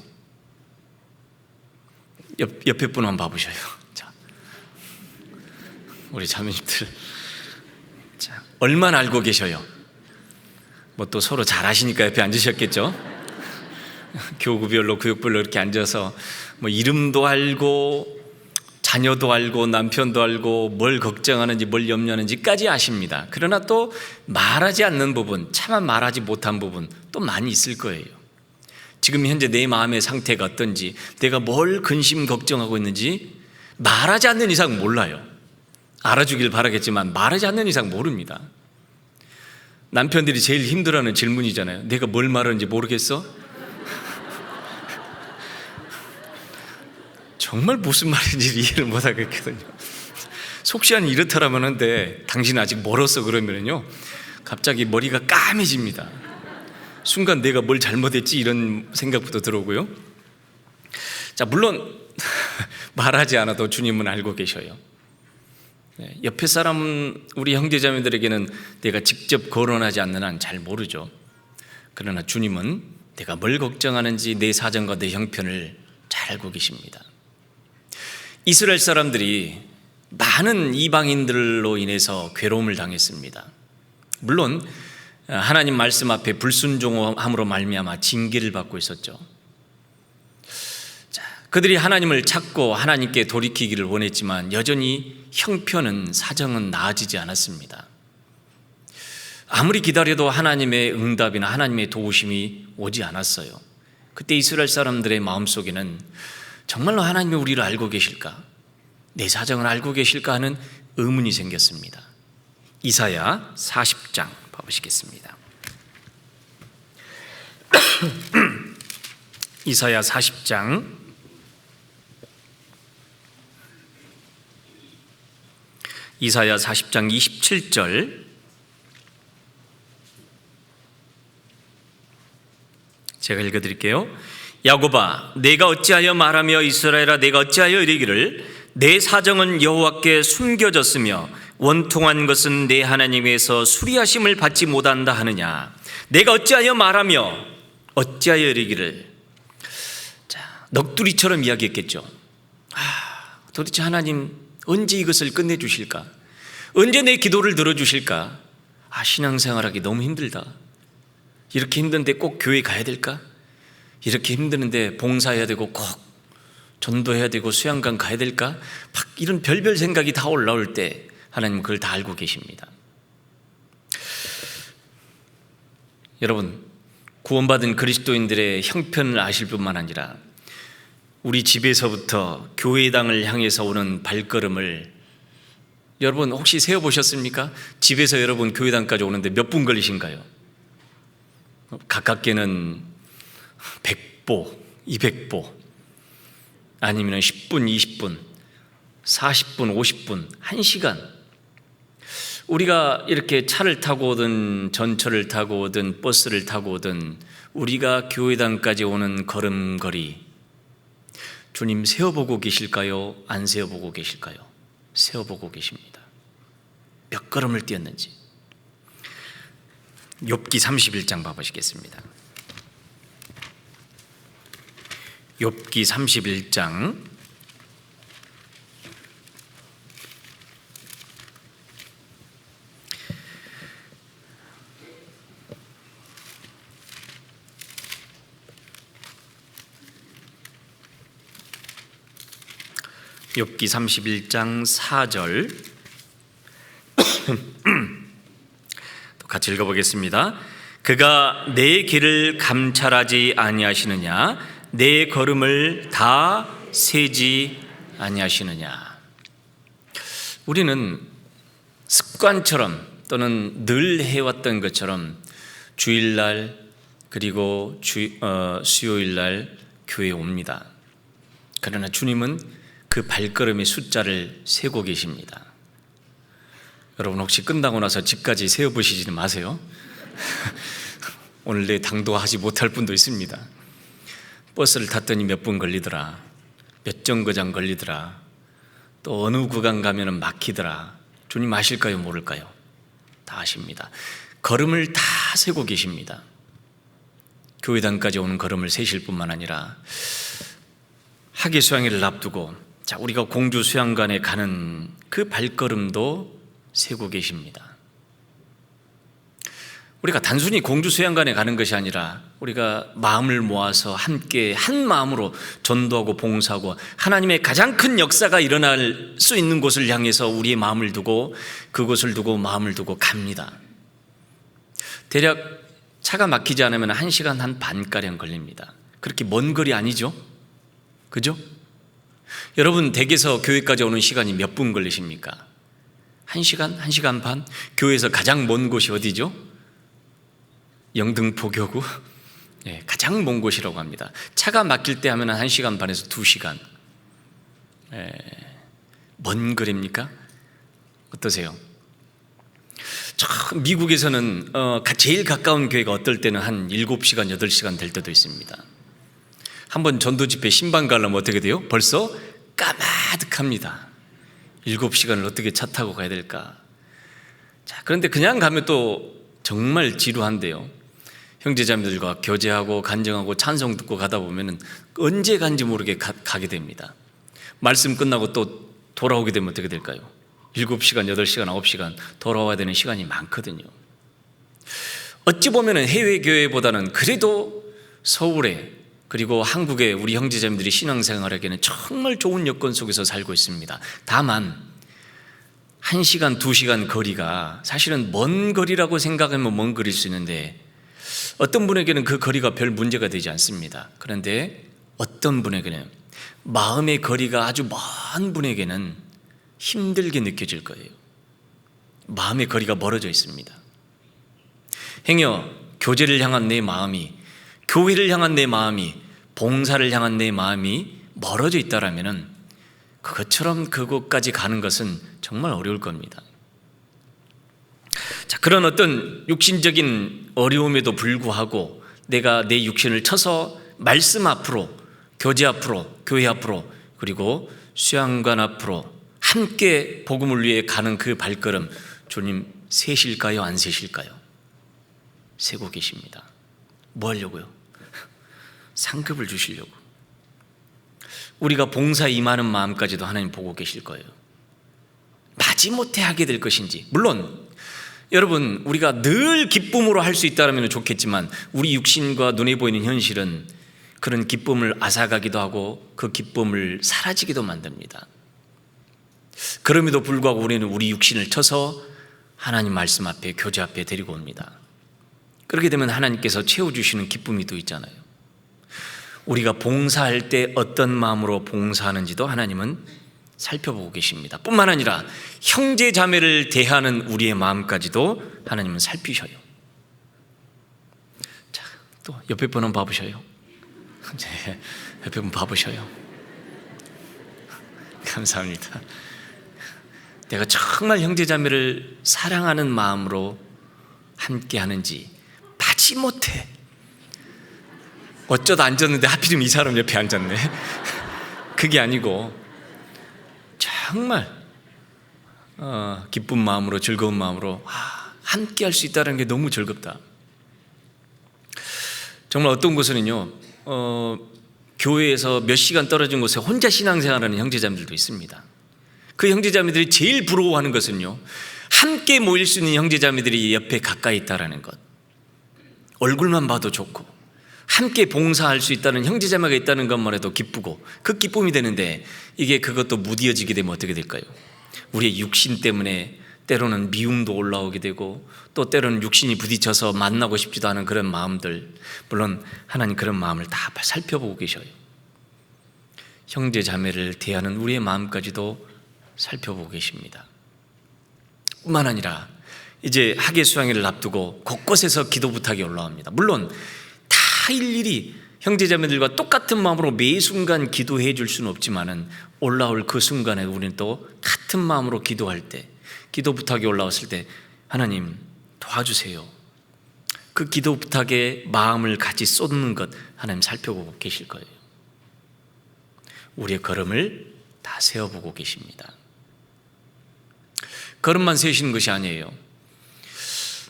옆에 분 한번 봐보셔요. 자, 우리 자매님들. 자, 얼마나 알고 계셔요? 뭐 또 서로 잘 아시니까 옆에 앉으셨겠죠? 교구별로 교육별로 이렇게 앉아서 뭐 이름도 알고 자녀도 알고 남편도 알고 뭘 걱정하는지 뭘 염려하는지까지 아십니다. 그러나 또 말하지 않는 부분, 차마 말하지 못한 부분 또 많이 있을 거예요. 지금 현재 내 마음의 상태가 어떤지, 내가 뭘 근심 걱정하고 있는지 말하지 않는 이상 몰라요. 알아주길 바라겠지만 말하지 않는 이상 모릅니다. 남편들이 제일 힘들어하는 질문이잖아요. 내가 뭘 말하는지 모르겠어? 정말 무슨 말인지 이해를 못하겠거든요. 속시안이 이렇다라면 하는데 당신 아직 멀었어 그러면요 갑자기 머리가 까매집니다. 순간 내가 뭘 잘못했지 이런 생각부터 들어오고요. 자, 물론 말하지 않아도 주님은 알고 계셔요. 옆에 사람은, 우리 형제자매들에게는 내가 직접 거론하지 않는 한 잘 모르죠. 그러나 주님은 내가 뭘 걱정하는지 내 사정과 내 형편을 잘 알고 계십니다. 이스라엘 사람들이 많은 이방인들로 인해서 괴로움을 당했습니다. 물론 하나님 말씀 앞에 불순종함으로 말미암아 징계를 받고 있었죠. 자, 그들이 하나님을 찾고 하나님께 돌이키기를 원했지만 여전히 형편은, 사정은 나아지지 않았습니다. 아무리 기다려도 하나님의 응답이나 하나님의 도우심이 오지 않았어요. 그때 이스라엘 사람들의 마음속에는 정말로 하나님이 우리를 알고 계실까? 내 사정을 알고 계실까 하는 의문이 생겼습니다. 이사야 40장 봐보시겠습니다. 이사야 40장 27절 제가 읽어드릴게요. 야곱아, 내가 어찌하여 말하며 이스라엘아, 내가 어찌하여 이르기를 내 사정은 여호와께 숨겨졌으며 원통한 것은 내 하나님에서 수리하심을 받지 못한다 하느냐. 내가 어찌하여 말하며 어찌하여 이르기를. 자, 넋두리처럼 이야기했겠죠. 도대체 하나님 언제 이것을 끝내주실까? 언제 내 기도를 들어주실까? 신앙생활하기 너무 힘들다. 이렇게 힘든데 꼭 교회 가야 될까? 이렇게 힘드는데 봉사해야 되고 꼭 전도해야 되고 수양관 가야 될까? 막 이런 별별 생각이 다 올라올 때 하나님은 그걸 다 알고 계십니다. 여러분, 구원받은 그리스도인들의 형편을 아실 뿐만 아니라 우리 집에서부터 교회당을 향해서 오는 발걸음을 여러분 혹시 세어보셨습니까? 집에서 여러분 교회당까지 오는데 몇 분 걸리신가요? 가깝게는 100보, 200보, 아니면 10분, 20분, 40분, 50분, 1시간. 우리가 이렇게 차를 타고 오든 전철을 타고 오든 버스를 타고 오든 우리가 교회당까지 오는 걸음걸이, 주님 세어보고 계실까요? 안 세어보고 계실까요? 세어보고 계십니다. 몇 걸음을 뛰었는지. 욥기 31장 봐보시겠습니다. 욥기 31장 4절 또 같이 읽어보겠습니다. 그가 내 길을 감찰하지 아니하시느냐? 내 걸음을 다 세지 아니하시느냐? 우리는 습관처럼 또는 늘 해왔던 것처럼 주일날 그리고 수요일날 교회에 옵니다. 그러나 주님은 그 발걸음의 숫자를 세고 계십니다. 여러분 혹시 끝나고 나서 집까지 세어보시지는 마세요. 오늘 내 당도하지 못할 분도 있습니다. 버스를 탔더니 몇 분 걸리더라, 몇 정거장 걸리더라, 또 어느 구간 가면은 막히더라. 주님 아실까요? 모를까요? 다 아십니다. 걸음을 다 세고 계십니다. 교회당까지 오는 걸음을 세실 뿐만 아니라 학예 수양회를 앞두고 자, 우리가 공주 수양관에 가는 그 발걸음도 세고 계십니다. 우리가 단순히 공주 수양관에 가는 것이 아니라 우리가 마음을 모아서 함께 한 마음으로 전도하고 봉사하고 하나님의 가장 큰 역사가 일어날 수 있는 곳을 향해서 우리의 마음을 두고 그곳을 두고 마음을 두고 갑니다. 대략 차가 막히지 않으면 1시간 한 반가량 걸립니다. 그렇게 먼 거리 아니죠? 그죠? 여러분 댁에서 교회까지 오는 시간이 몇 분 걸리십니까? 1시간? 1시간 반? 교회에서 가장 먼 곳이 어디죠? 영등포교구? 네, 가장 먼 곳이라고 합니다. 차가 막힐 때 하면 1시간 반에서 2시간. 먼 거리입니까? 어떠세요? 미국에서는 제일 가까운 교회가 어떨 때는 한 7시간, 8시간 될 때도 있습니다. 한번 전도 집회 신방 가려면 어떻게 돼요? 벌써 까마득합니다. 7시간을 어떻게 차 타고 가야 될까? 자, 그런데 그냥 가면 또 정말 지루한데요. 형제자매들과 교제하고 간증하고 찬송 듣고 가다 보면 언제 간지 모르게 가게 됩니다. 말씀 끝나고 또 돌아오게 되면 어떻게 될까요? 7시간, 8시간, 9시간 돌아와야 되는 시간이 많거든요. 어찌 보면 해외 교회보다는 그래도 서울에 그리고 한국의 우리 형제자매들이 신앙생활에게는 정말 좋은 여건 속에서 살고 있습니다. 다만 1시간, 2시간 거리가 사실은 먼 거리라고 생각하면 먼 거리일 수 있는데 어떤 분에게는 그 거리가 별 문제가 되지 않습니다. 그런데 어떤 분에게는 마음의 거리가 아주 먼 분에게는 힘들게 느껴질 거예요. 마음의 거리가 멀어져 있습니다. 행여 교제를 향한 내 마음이, 교회를 향한 내 마음이, 봉사를 향한 내 마음이 멀어져 있다라면은 그것처럼 그곳까지 가는 것은 정말 어려울 겁니다. 자, 그런 어떤 육신적인 어려움에도 불구하고 내가 내 육신을 쳐서 말씀 앞으로, 교제 앞으로, 교회 앞으로, 그리고 수양관 앞으로 함께 복음을 위해 가는 그 발걸음, 주님 세실까요? 안 세실까요? 세고 계십니다. 뭐 하려고요? 상급을 주시려고. 우리가 봉사에 임하는 마음까지도 하나님 보고 계실 거예요. 마지못해 하게 될 것인지. 물론 여러분 우리가 늘 기쁨으로 할 수 있다면 좋겠지만 우리 육신과 눈에 보이는 현실은 그런 기쁨을 앗아가기도 하고 그 기쁨을 사라지기도 만듭니다. 그럼에도 불구하고 우리는 우리 육신을 쳐서 하나님 말씀 앞에, 교제 앞에 데리고 옵니다. 그렇게 되면 하나님께서 채워주시는 기쁨이 또 있잖아요. 우리가 봉사할 때 어떤 마음으로 봉사하는지도 하나님은 살펴보고 계십니다. 뿐만 아니라 형제 자매를 대하는 우리의 마음까지도 하나님은 살피셔요. 자, 또 옆에 분은 봐보셔요. 네, 옆에 분 봐보셔요. 감사합니다. 내가 정말 형제 자매를 사랑하는 마음으로 함께 하는지 마지못해 어쩌다 앉았는데 하필이면 이 사람 옆에 앉았네. 그게 아니고 정말 기쁜 마음으로, 즐거운 마음으로 함께 할 수 있다는 게 너무 즐겁다. 정말 어떤 곳은요 교회에서 몇 시간 떨어진 곳에 혼자 신앙생활하는 형제자매들도 있습니다. 그 형제자매들이 제일 부러워하는 것은요 함께 모일 수 있는 형제자매들이 옆에 가까이 있다는 것. 얼굴만 봐도 좋고 함께 봉사할 수 있다는 형제자매가 있다는 것만 해도 기쁘고 그 기쁨이 되는데 이게 그것도 무디어지게 되면 어떻게 될까요? 우리의 육신 때문에 때로는 미움도 올라오게 되고 또 때로는 육신이 부딪혀서 만나고 싶지도 않은 그런 마음들, 물론 하나님 그런 마음을 다 살펴보고 계셔요. 형제자매를 대하는 우리의 마음까지도 살펴보고 계십니다. 뿐만 아니라 이제 학예 수양회를 앞두고 곳곳에서 기도 부탁이 올라옵니다. 물론 다 일일이 형제자매들과 똑같은 마음으로 매 순간 기도해 줄 수는 없지만은 올라올 그 순간에 우리는 또 같은 마음으로 기도할 때, 기도 부탁이 올라왔을 때 하나님 도와주세요. 그 기도 부탁에 마음을 같이 쏟는 것 하나님 살펴보고 계실 거예요. 우리의 걸음을 다 세워보고 계십니다. 걸음만 세우시는 것이 아니에요.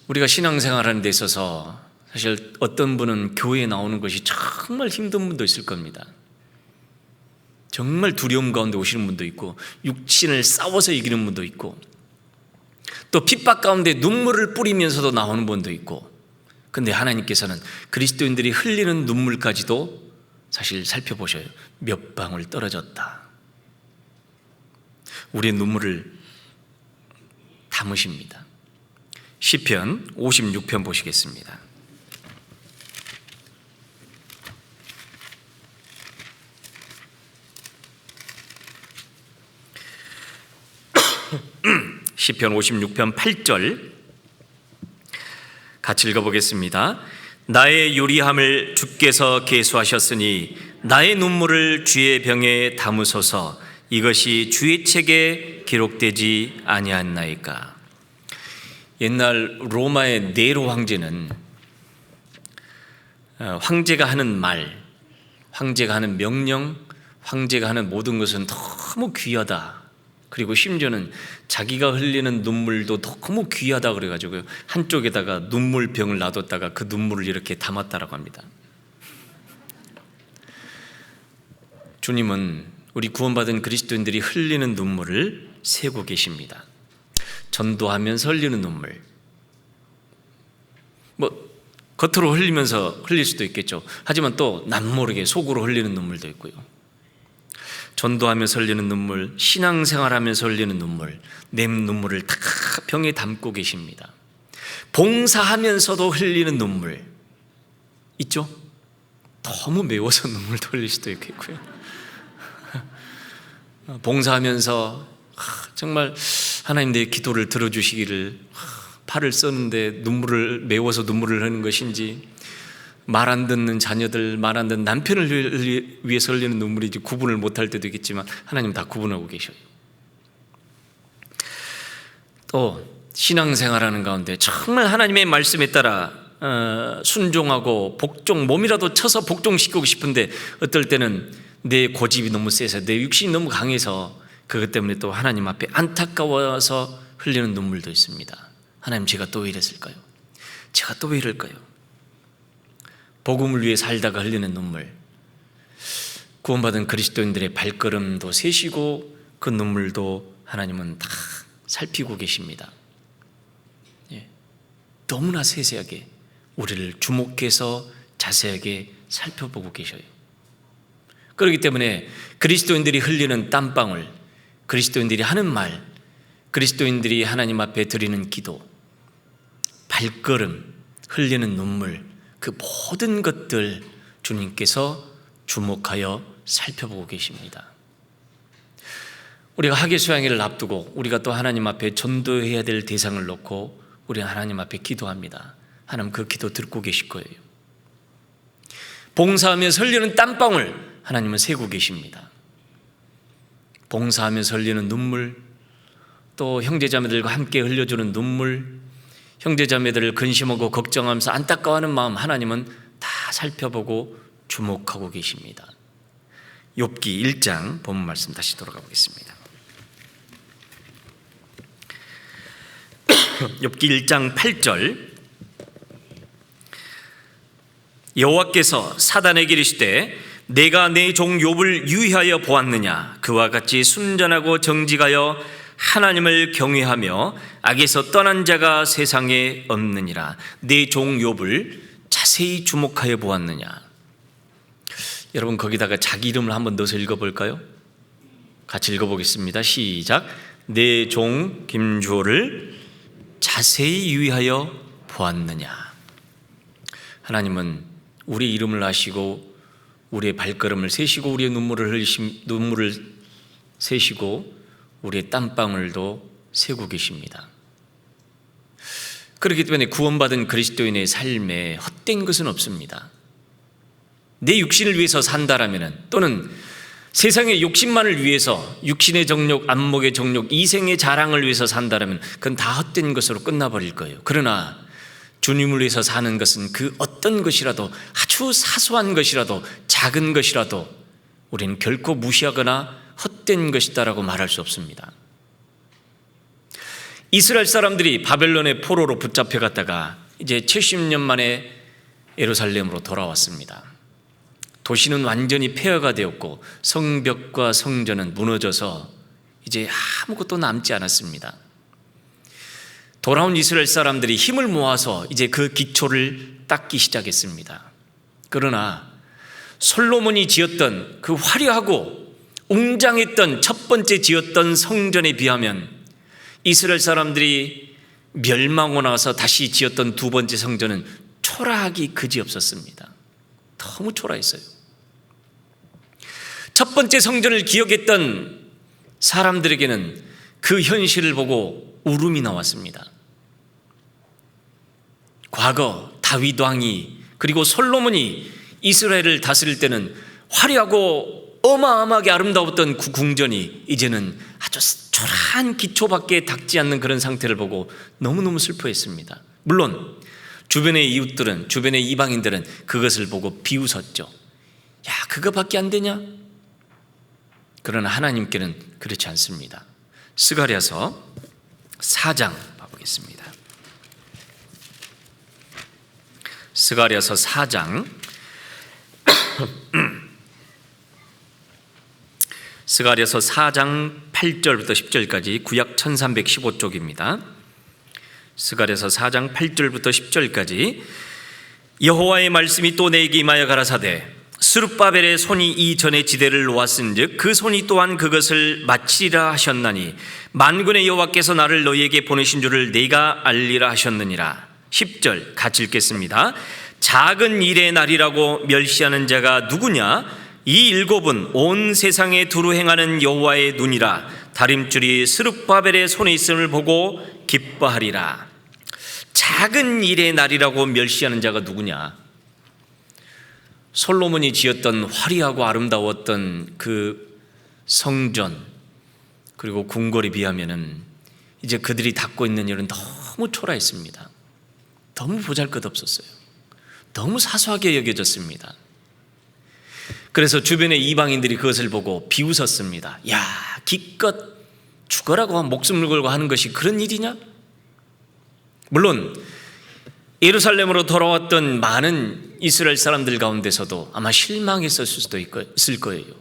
우리가 신앙생활하는 데 있어서 사실 어떤 분은 교회에 나오는 것이 정말 힘든 분도 있을 겁니다. 정말 두려움 가운데 오시는 분도 있고, 육신을 싸워서 이기는 분도 있고, 또 핍박 가운데 눈물을 뿌리면서도 나오는 분도 있고. 근데 하나님께서는 그리스도인들이 흘리는 눈물까지도 사실 살펴보셔요. 몇 방울 떨어졌다. 우리의 눈물을 담으십니다. 시편 56편 보시겠습니다. 시편 56편 8절 같이 읽어보겠습니다. 나의 요리함을 주께서 계수하셨으니 나의 눈물을 주의 병에 담으소서. 이것이 주의 책에 기록되지 아니하나이까. 옛날 로마의 네로 황제는 황제가 하는 말, 황제가 하는 명령, 황제가 하는 모든 것은 너무 귀하다. 그리고 심지어는 자기가 흘리는 눈물도 너무 귀하다 그래가지고 한쪽에다가 눈물병을 놔뒀다가 그 눈물을 이렇게 담았다라고 합니다. 주님은 우리 구원받은 그리스도인들이 흘리는 눈물을 세고 계십니다. 전도하면서 흘리는 눈물, 겉으로 흘리면서 흘릴 수도 있겠죠. 하지만 또 남모르게 속으로 흘리는 눈물도 있고요. 전도하면서 흘리는 눈물, 신앙생활하면서 흘리는 눈물, 내 눈물을 다 병에 담고 계십니다. 봉사하면서도 흘리는 눈물 있죠? 너무 매워서 눈물도 흘릴 수도 있겠고요. 봉사하면서 정말 하나님 내 기도를 들어주시기를 팔을 썼는데 매워서 눈물을 흘리는 것인지, 말 안 듣는 자녀들, 말 안 듣는 남편을 위해서 흘리는 눈물이지 구분을 못할 때도 있겠지만 하나님 다 구분하고 계셔요. 또 신앙생활하는 가운데 정말 하나님의 말씀에 따라 순종하고 몸이라도 쳐서 복종시키고 싶은데 어떨 때는 내 고집이 너무 세서 내 육신이 너무 강해서 그것 때문에 또 하나님 앞에 안타까워서 흘리는 눈물도 있습니다. 하나님, 제가 또 왜 이랬을까요? 제가 또 왜 이럴까요? 복음을 위해 살다가 흘리는 눈물, 구원받은 그리스도인들의 발걸음도 세시고 그 눈물도 하나님은 다 살피고 계십니다. 너무나 세세하게 우리를 주목해서 자세하게 살펴보고 계셔요. 그렇기 때문에 그리스도인들이 흘리는 땀방울, 그리스도인들이 하는 말, 그리스도인들이 하나님 앞에 드리는 기도, 발걸음, 흘리는 눈물, 그 모든 것들 주님께서 주목하여 살펴보고 계십니다. 우리가 학예수양회를 앞두고 우리가 또 하나님 앞에 전도해야 될 대상을 놓고 우리는 하나님 앞에 기도합니다. 하나님 그 기도 듣고 계실 거예요. 봉사하면서 흘리는 땀방울 하나님은 세고 계십니다. 봉사하면서 흘리는 눈물, 또 형제자매들과 함께 흘려주는 눈물, 형제자매들을 근심하고 걱정하면서 안타까워하는 마음 하나님은 다 살펴보고 주목하고 계십니다. 욥기 1장 본문 말씀 다시 돌아가 보겠습니다. 욥기 1장 8절, 여호와께서 사단에게 이르시되 내가 내 종 욥을 유의하여 보았느냐. 그와 같이 순전하고 정직하여 하나님을 경외하며 악에서 떠난 자가 세상에 없느니라. 내 종 욥을 자세히 주목하여 보았느냐. 여러분 거기다가 자기 이름을 한번 넣어서 읽어볼까요? 같이 읽어보겠습니다. 시작. 내 종 김주호를 자세히 유의하여 보았느냐. 하나님은 우리 이름을 아시고 우리의 발걸음을 세시고 우리의 눈물을 세시고 우리의 땀방울도 세고 계십니다. 그렇기 때문에 구원받은 그리스도인의 삶에 헛된 것은 없습니다. 내 육신을 위해서 산다라면, 또는 세상의 욕심만을 위해서 육신의 정욕, 안목의 정욕, 이생의 자랑을 위해서 산다라면 그건 다 헛된 것으로 끝나버릴 거예요. 그러나 주님을 위해서 사는 것은 그 어떤 것이라도, 아주 사소한 것이라도, 작은 것이라도 우리는 결코 무시하거나 헛된 것이다라고 말할 수 없습니다. 이스라엘 사람들이 바벨론의 포로로 붙잡혀갔다가 이제 70년 만에 예루살렘으로 돌아왔습니다. 도시는 완전히 폐허가 되었고 성벽과 성전은 무너져서 이제 아무것도 남지 않았습니다. 돌아온 이스라엘 사람들이 힘을 모아서 이제 그 기초를 닦기 시작했습니다. 그러나 솔로몬이 지었던 그 화려하고 웅장했던 첫 번째 지었던 성전에 비하면 이스라엘 사람들이 멸망하고 나서 다시 지었던 두 번째 성전은 초라하기 그지없었습니다. 너무 초라했어요. 첫 번째 성전을 기억했던 사람들에게는 그 현실을 보고 울음이 나왔습니다. 과거 다윗 왕이 그리고 솔로몬이 이스라엘을 다스릴 때는 화려하고 어마어마하게 아름다웠던 그 궁전이 이제는 아주 초라한 기초밖에 닿지 않는 그런 상태를 보고 너무너무 슬퍼했습니다. 물론 주변의 이웃들은, 주변의 이방인들은 그것을 보고 비웃었죠. 야, 그거밖에 안 되냐? 그러나 하나님께는 그렇지 않습니다. 스가랴서 4장 봐보겠습니다. 스가랴서 4장 스가랴서 4장 8절부터 10절까지 구약 1315쪽입니다. 스가랴서 4장 8절부터 10절까지 여호와의 말씀이 또 내게 임하여 가라사대 스룹바벨의 손이 이 전에 지대를 놓았은즉 그 손이 또한 그것을 마치리라 하셨나니 만군의 여호와께서 나를 너희에게 보내신 줄을 내가 알리라 하셨느니라. 10절 같이 읽겠습니다. 작은 일의 날이라고 멸시하는 자가 누구냐? 이 일곱은 온 세상에 두루 행하는 여호와의 눈이라. 다림줄이 스룹바벨의 손에 있음을 보고 기뻐하리라. 작은 일의 날이라고 멸시하는 자가 누구냐? 솔로몬이 지었던 화려하고 아름다웠던 그 성전 그리고 궁궐에 비하면은 이제 그들이 닦고 있는 일은 너무 초라했습니다. 너무 보잘것없었어요. 너무 사소하게 여겨졌습니다. 그래서 주변의 이방인들이 그것을 보고 비웃었습니다. 야, 기껏 죽어라고 목숨을 걸고 하는 것이 그런 일이냐? 물론 예루살렘으로 돌아왔던 많은 이스라엘 사람들 가운데서도 아마 실망했을 수도 있을 거예요.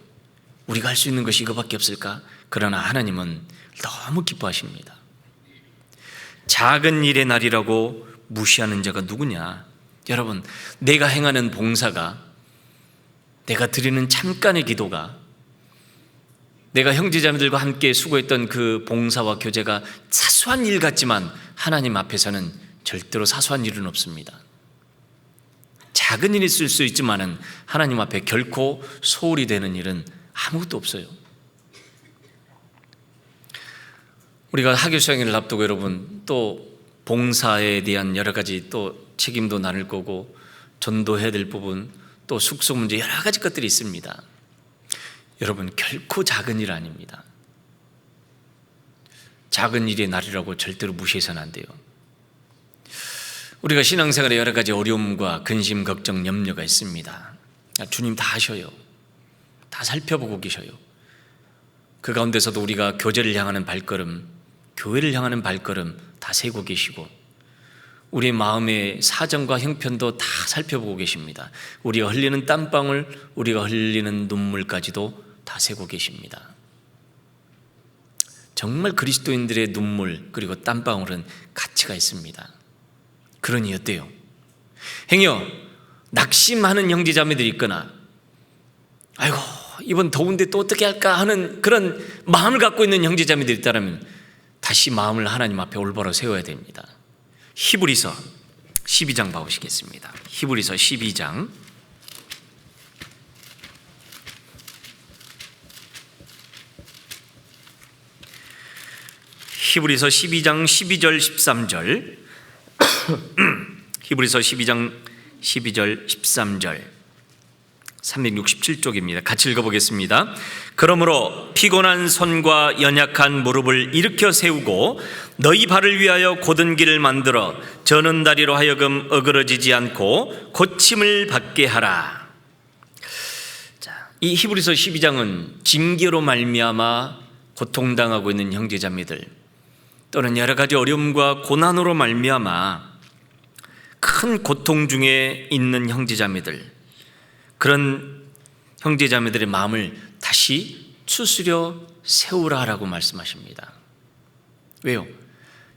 우리가 할 수 있는 것이 이거밖에 없을까? 그러나 하나님은 너무 기뻐하십니다. 작은 일의 날이라고 무시하는 자가 누구냐? 여러분, 내가 행하는 봉사가, 내가 드리는 잠깐의 기도가, 내가 형제자매들과 함께 수고했던 그 봉사와 교제가 사소한 일 같지만 하나님 앞에서는 절대로 사소한 일은 없습니다. 작은 일이 있을 수 있지만은 하나님 앞에 결코 소홀히 되는 일은 아무것도 없어요. 우리가 학교 수양회를 앞두고 여러분 또 봉사에 대한 여러 가지 또 책임도 나눌 거고 전도해야 될 부분 또 숙소 문제 여러 가지 것들이 있습니다. 여러분 결코 작은 일 아닙니다. 작은 일의 날이라고 절대로 무시해서는 안 돼요. 우리가 신앙생활에 여러 가지 어려움과 근심, 걱정, 염려가 있습니다. 주님 다 아셔요. 다 살펴보고 계셔요. 그 가운데서도 우리가 교제를 향하는 발걸음, 교회를 향하는 발걸음 다 세고 계시고 우리의 마음의 사정과 형편도 다 살펴보고 계십니다. 우리가 흘리는 땀방울, 우리가 흘리는 눈물까지도 다 세고 계십니다. 정말 그리스도인들의 눈물 그리고 땀방울은 가치가 있습니다. 그러니 어때요? 행여 낙심하는 형제자매들이 있거나 아이고 이번 더운데 또 어떻게 할까 하는 그런 마음을 갖고 있는 형제자매들이 있다면 다시 마음을 하나님 앞에 올바로 세워야 됩니다. 히브리서 12장 봐보시겠습니다. 히브리서 12장 히브리서 12장 12절 13절 히브리서 12장 12절 13절 367쪽입니다. 같이 읽어보겠습니다. 그러므로 피곤한 손과 연약한 무릎을 일으켜 세우고 너희 발을 위하여 곧은 길을 만들어 저는 다리로 하여금 어그러지지 않고 고침을 받게 하라. 자, 이 히브리서 12장은 징계로 말미암아 고통당하고 있는 형제자매들 또는 여러 가지 어려움과 고난으로 말미암아 큰 고통 중에 있는 형제자매들 그런 형제자매들의 마음을 다시 추스려 세우라라고 말씀하십니다. 왜요?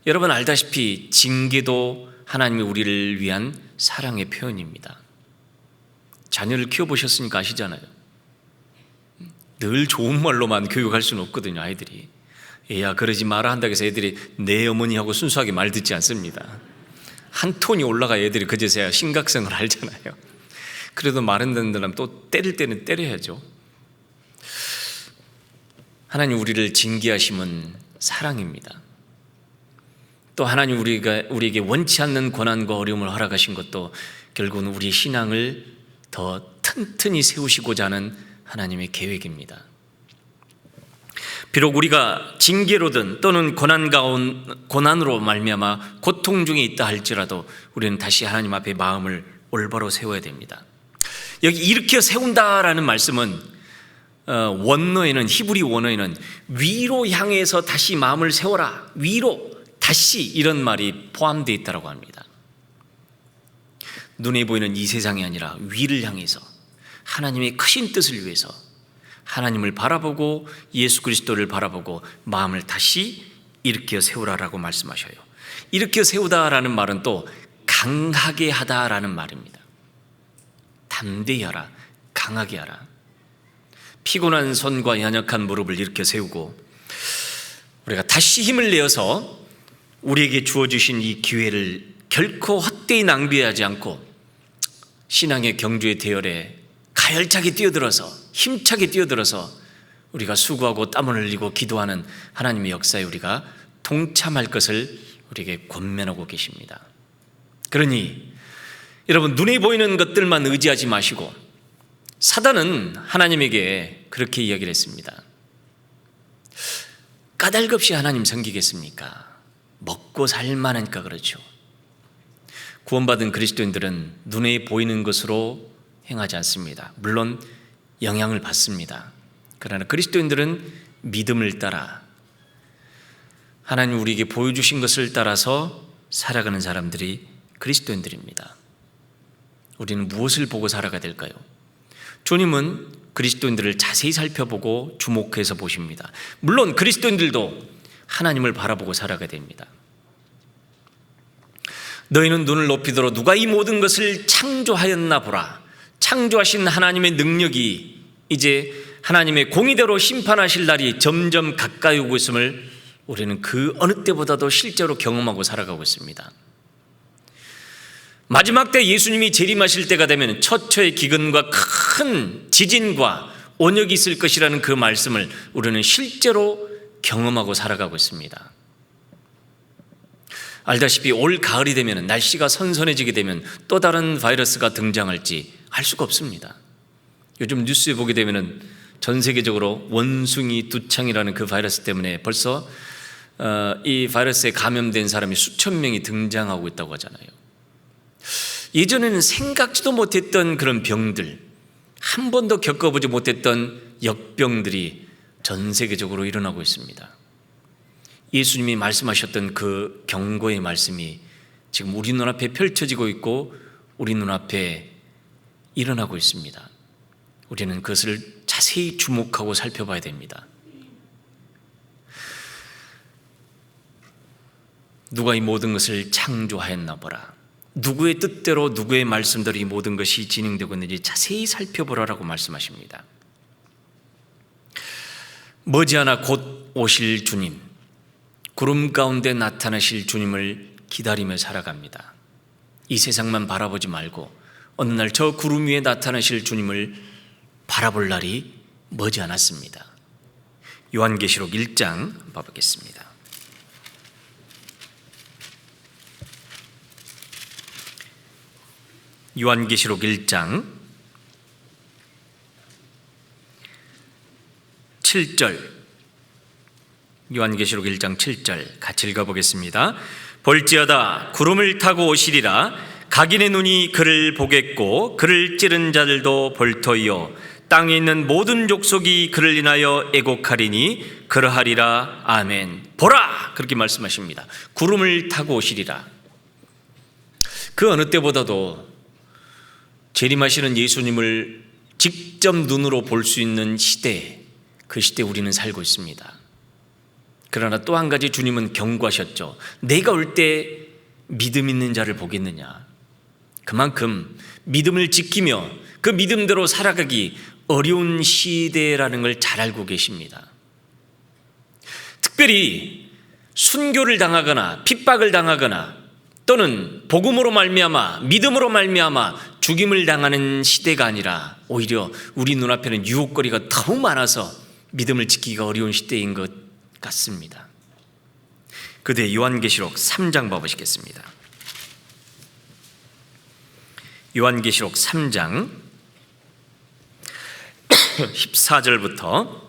여러분 알다시피 징계도 하나님이 우리를 위한 사랑의 표현입니다. 자녀를 키워보셨으니까 아시잖아요. 늘 좋은 말로만 교육할 수는 없거든요. 아이들이 애야 그러지 마라 한다고 해서 애들이 내 어머니하고 순수하게 말 듣지 않습니다. 한 톤이 올라가 애들이 그제서야 심각성을 알잖아요. 그래도 말은 듣는다면 또 때릴 때는 때려야죠. 하나님 우리를 징계하심은 사랑입니다. 또 하나님 우리에게 원치 않는 고난과 어려움을 허락하신 것도 결국은 우리의 신앙을 더 튼튼히 세우시고자 하는 하나님의 계획입니다. 비록 우리가 징계로든 또는 고난으로 말미암아 고통 중에 있다 할지라도 우리는 다시 하나님 앞에 마음을 올바로 세워야 됩니다. 여기 일으켜 세운다라는 말씀은 원어에는 히브리 원어에는 위로 향해서 다시 마음을 세워라, 위로 다시 이런 말이 포함되어 있다고 합니다. 눈에 보이는 이 세상이 아니라 위를 향해서 하나님의 크신 뜻을 위해서 하나님을 바라보고 예수 그리스도를 바라보고 마음을 다시 일으켜 세우라라고 말씀하셔요. 일으켜 세우다라는 말은 또 강하게 하다라는 말입니다. 담대히 하라, 강하게 하라. 피곤한 손과 연약한 무릎을 일으켜 세우고 우리가 다시 힘을 내어서 우리에게 주어주신 이 기회를 결코 헛되이 낭비하지 않고 신앙의 경주의 대열에 가열차게 뛰어들어서 힘차게 뛰어들어서 우리가 수고하고 땀을 흘리고 기도하는 하나님의 역사에 우리가 동참할 것을 우리에게 권면하고 계십니다. 그러니 여러분 눈에 보이는 것들만 의지하지 마시고 사단은 하나님에게 그렇게 이야기를 했습니다. 까닭없이 하나님 섬기겠습니까? 먹고 살만하니까 그렇죠. 구원받은 그리스도인들은 눈에 보이는 것으로 행하지 않습니다. 물론 영향을 받습니다. 그러나 그리스도인들은 믿음을 따라 하나님 우리에게 보여주신 것을 따라서 살아가는 사람들이 그리스도인들입니다. 우리는 무엇을 보고 살아가야 될까요? 주님은 그리스도인들을 자세히 살펴보고 주목해서 보십니다. 물론 그리스도인들도 하나님을 바라보고 살아가야 됩니다. 너희는 눈을 높이 들어 누가 이 모든 것을 창조하였나 보라. 창조하신 하나님의 능력이 이제 하나님의 공의대로 심판하실 날이 점점 가까이 오고 있음을 우리는 그 어느 때보다도 실제로 경험하고 살아가고 있습니다. 마지막 때 예수님이 재림하실 때가 되면 처처의 기근과 큰 지진과 온역이 있을 것이라는 그 말씀을 우리는 실제로 경험하고 살아가고 있습니다. 알다시피 올 가을이 되면 날씨가 선선해지게 되면 또 다른 바이러스가 등장할지 알 수가 없습니다. 요즘 뉴스에 보게 되면 전 세계적으로 원숭이 두창이라는 그 바이러스 때문에 벌써 이 바이러스에 감염된 사람이 수천 명이 등장하고 있다고 하잖아요. 예전에는 생각지도 못했던 그런 병들, 한 번도 겪어보지 못했던 역병들이 전 세계적으로 일어나고 있습니다. 예수님이 말씀하셨던 그 경고의 말씀이 지금 우리 눈앞에 펼쳐지고 있고 우리 눈앞에 일어나고 있습니다. 우리는 그것을 자세히 주목하고 살펴봐야 됩니다. 누가 이 모든 것을 창조하였나 보라. 누구의 뜻대로 누구의 말씀대로 이 모든 것이 진행되고 있는지 자세히 살펴보라라고 말씀하십니다. 머지않아 곧 오실 주님, 구름 가운데 나타나실 주님을 기다리며 살아갑니다. 이 세상만 바라보지 말고 어느 날 저 구름 위에 나타나실 주님을 바라볼 날이 머지않았습니다. 요한계시록 1장 봐보겠습니다. 요한계시록 1장 7절, 요한계시록 1장 7절 같이 읽어보겠습니다. 볼지어다 구름을 타고 오시리라. 각인의 눈이 그를 보겠고 그를 찌른 자들도 볼터이요 땅에 있는 모든 족속이 그를 인하여 애곡하리니 그러하리라. 아멘. 보라! 그렇게 말씀하십니다. 구름을 타고 오시리라. 그 어느 때보다도 재림하시는 예수님을 직접 눈으로 볼 수 있는 시대, 그 시대에 우리는 살고 있습니다. 그러나 또 한 가지 주님은 경고하셨죠. 내가 올 때 믿음 있는 자를 보겠느냐. 그만큼 믿음을 지키며 그 믿음대로 살아가기 어려운 시대라는 걸 잘 알고 계십니다. 특별히 순교를 당하거나 핍박을 당하거나 또는 복음으로 말미암아 믿음으로 말미암아 죽임을 당하는 시대가 아니라 오히려 우리 눈앞에는 유혹거리가 너무 많아서 믿음을 지키기가 어려운 시대인 것 같습니다. 그때 요한계시록 3장 봐보시겠습니다. 요한계시록 3장 14절부터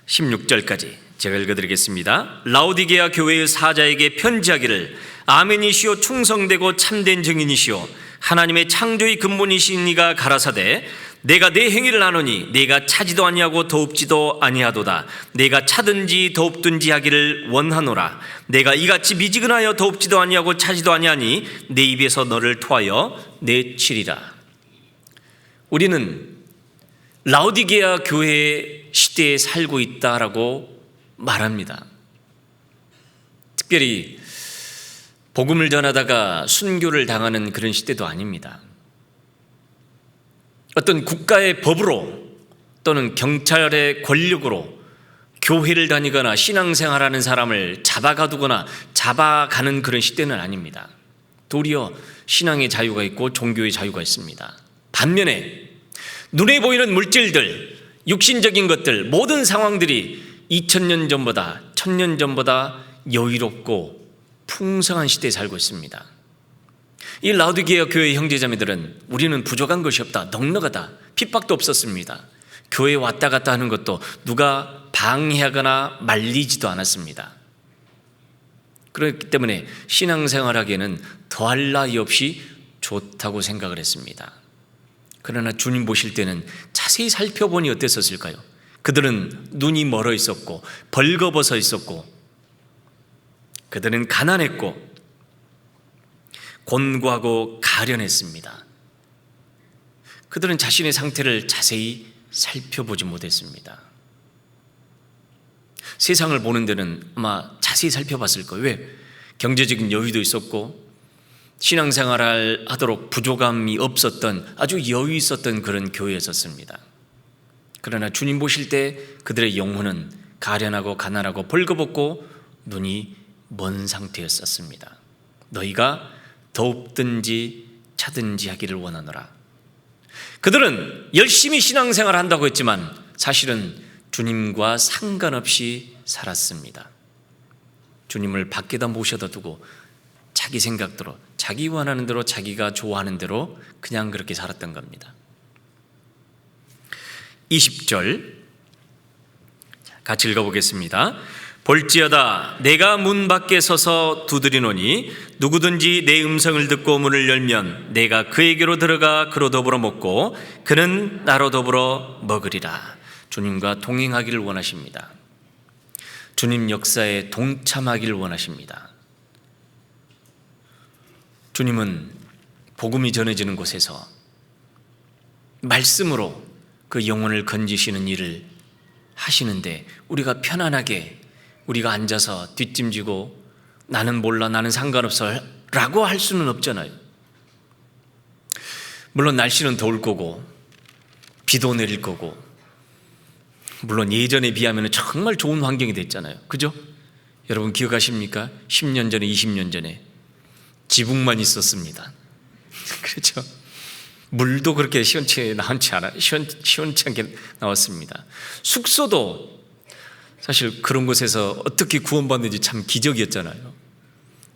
16절까지 제가 읽어드리겠습니다. 라오디게아 교회의 사자에게 편지하기를 아멘이시오 충성되고 참된 증인이시오 하나님의 창조의 근본이신 이가 가라사대 내가 내 행위를 아노니 내가 차지도 아니하고 더웁지도 아니하도다. 내가 차든지 더웁든지 하기를 원하노라. 내가 이같이 미지근하여 더웁지도 아니하고 차지도 아니하니 내 입에서 너를 토하여 내치리라. 우리는 라오디게아 교회 시대에 살고 있다라고 말합니다. 특별히 복음을 전하다가 순교를 당하는 그런 시대도 아닙니다. 어떤 국가의 법으로 또는 경찰의 권력으로 교회를 다니거나 신앙생활하는 사람을 잡아가두거나 잡아가는 그런 시대는 아닙니다. 도리어 신앙의 자유가 있고 종교의 자유가 있습니다. 반면에 눈에 보이는 물질들, 육신적인 것들, 모든 상황들이 2000년 전보다 1000년 전보다 여유롭고 풍성한 시대에 살고 있습니다. 이 라오디게아 교회 형제자매들은 우리는 부족한 것이 없다, 넉넉하다, 핍박도 없었습니다. 교회에 왔다 갔다 하는 것도 누가 방해하거나 말리지도 않았습니다. 그렇기 때문에 신앙생활하기에는 더할 나위 없이 좋다고 생각을 했습니다. 그러나 주님 보실 때는 자세히 살펴보니 어땠었을까요? 그들은 눈이 멀어 있었고 벌거벗어 있었고 그들은 가난했고 곤고하고 가련했습니다. 그들은 자신의 상태를 자세히 살펴보지 못했습니다. 세상을 보는 데는 아마 자세히 살펴봤을 거예요. 왜? 경제적인 여유도 있었고 신앙생활을 하도록 부족함이 없었던 아주 여유 있었던 그런 교회였었습니다. 그러나 주님 보실 때 그들의 영혼은 가련하고 가난하고 벌거벗고 눈이 먼 상태였었습니다. 너희가 더웁든지 차든지 하기를 원하노라. 그들은 열심히 신앙생활을 한다고 했지만 사실은 주님과 상관없이 살았습니다. 주님을 밖에다 모셔다 두고 자기 생각대로, 자기 원하는 대로, 자기가 좋아하는 대로 그냥 그렇게 살았던 겁니다. 20절 같이 읽어보겠습니다. 볼지어다 내가 문 밖에 서서 두드리노니 누구든지 내 음성을 듣고 문을 열면 내가 그에게로 들어가 그로 더불어 먹고 그는 나로 더불어 먹으리라. 주님과 동행하기를 원하십니다. 주님 역사에 동참하기를 원하십니다. 주님은 복음이 전해지는 곳에서 말씀으로 그 영혼을 건지시는 일을 하시는데 우리가 편안하게 우리가 앉아서 뒷짐지고 나는 몰라, 나는 상관없어 라고 할 수는 없잖아요. 물론 날씨는 더울 거고 비도 내릴 거고 물론 예전에 비하면 정말 좋은 환경이 됐잖아요. 그죠? 여러분 기억하십니까? 10년 전에 20년 전에 지붕만 있었습니다. 그렇죠? 물도 그렇게 시원찮게 나왔습니다. 숙소도 사실 그런 곳에서 어떻게 구원받는지 참 기적이었잖아요.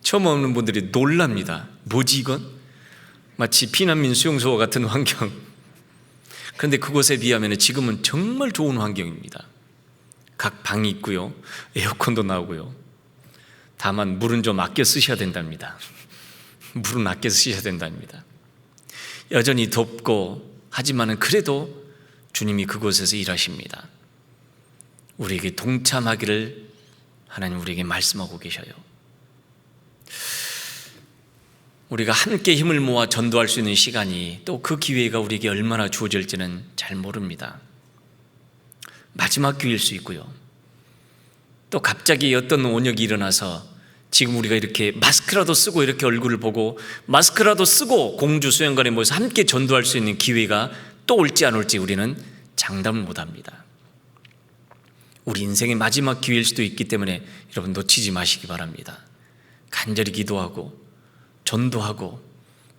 처음 오는 분들이 놀랍니다. 뭐지 이건? 마치 피난민 수용소와 같은 환경. 그런데 그곳에 비하면 지금은 정말 좋은 환경입니다. 각 방이 있고요, 에어컨도 나오고요. 다만 물은 좀 아껴 쓰셔야 된답니다. 물은 아껴 쓰셔야 된답니다. 여전히 덥고 하지만은 그래도 주님이 그곳에서 일하십니다. 우리에게 동참하기를 하나님 우리에게 말씀하고 계셔요. 우리가 함께 힘을 모아 전도할 수 있는 시간이, 또 그 기회가 우리에게 얼마나 주어질지는 잘 모릅니다. 마지막 기회일 수 있고요, 또 갑자기 어떤 원역이 일어나서 지금 우리가 이렇게 마스크라도 쓰고 이렇게 얼굴을 보고 마스크라도 쓰고 공주 수양관에 모여서 함께 전도할 수 있는 기회가 또 올지 안 올지 우리는 장담을 못합니다. 우리 인생의 마지막 기회일 수도 있기 때문에 여러분 놓치지 마시기 바랍니다. 간절히 기도하고 전도하고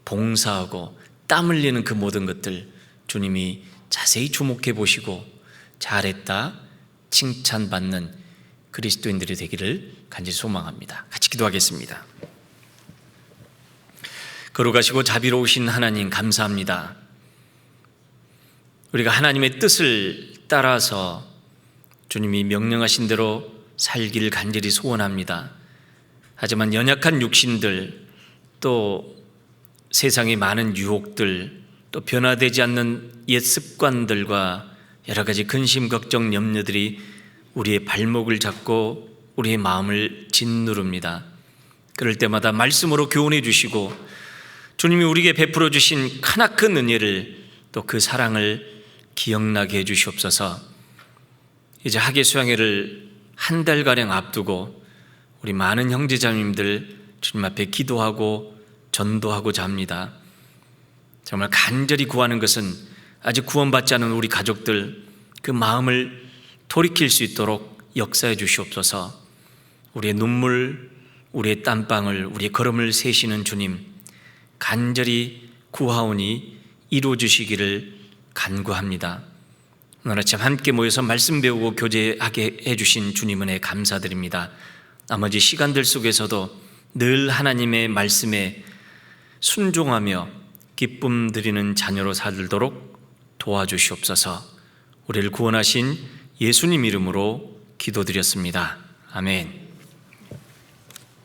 봉사하고 땀 흘리는 그 모든 것들 주님이 자세히 주목해 보시고 잘했다 칭찬받는 그리스도인들이 되기를 간절히 소망합니다. 같이 기도하겠습니다. 거룩하시고 자비로우신 하나님, 감사합니다. 우리가 하나님의 뜻을 따라서 주님이 명령하신 대로 살기를 간절히 소원합니다. 하지만 연약한 육신들, 또 세상의 많은 유혹들, 또 변화되지 않는 옛 습관들과 여러 가지 근심, 걱정, 염려들이 우리의 발목을 잡고 우리의 마음을 짓누릅니다. 그럴 때마다 말씀으로 교훈해 주시고 주님이 우리에게 베풀어 주신 크나큰 은혜를, 또 그 사랑을 기억나게 해 주시옵소서. 이제 학예 수양회를 한 달가량 앞두고 우리 많은 형제자매님들 주님 앞에 기도하고 전도하고자 합니다. 정말 간절히 구하는 것은 아직 구원받지 않은 우리 가족들 그 마음을 돌이킬 수 있도록 역사해 주시옵소서. 우리의 눈물, 우리의 땀방울, 우리의 걸음을 세시는 주님, 간절히 구하오니 이루어 주시기를 간구합니다. 오늘 아침 함께 모여서 말씀 배우고 교제하게 해주신 주님 은혜 감사드립니다. 나머지 시간들 속에서도 늘 하나님의 말씀에 순종하며 기쁨 드리는 자녀로 살도록 도와주시옵소서. 우리를 구원하신 예수님 이름으로 기도드렸습니다. 아멘.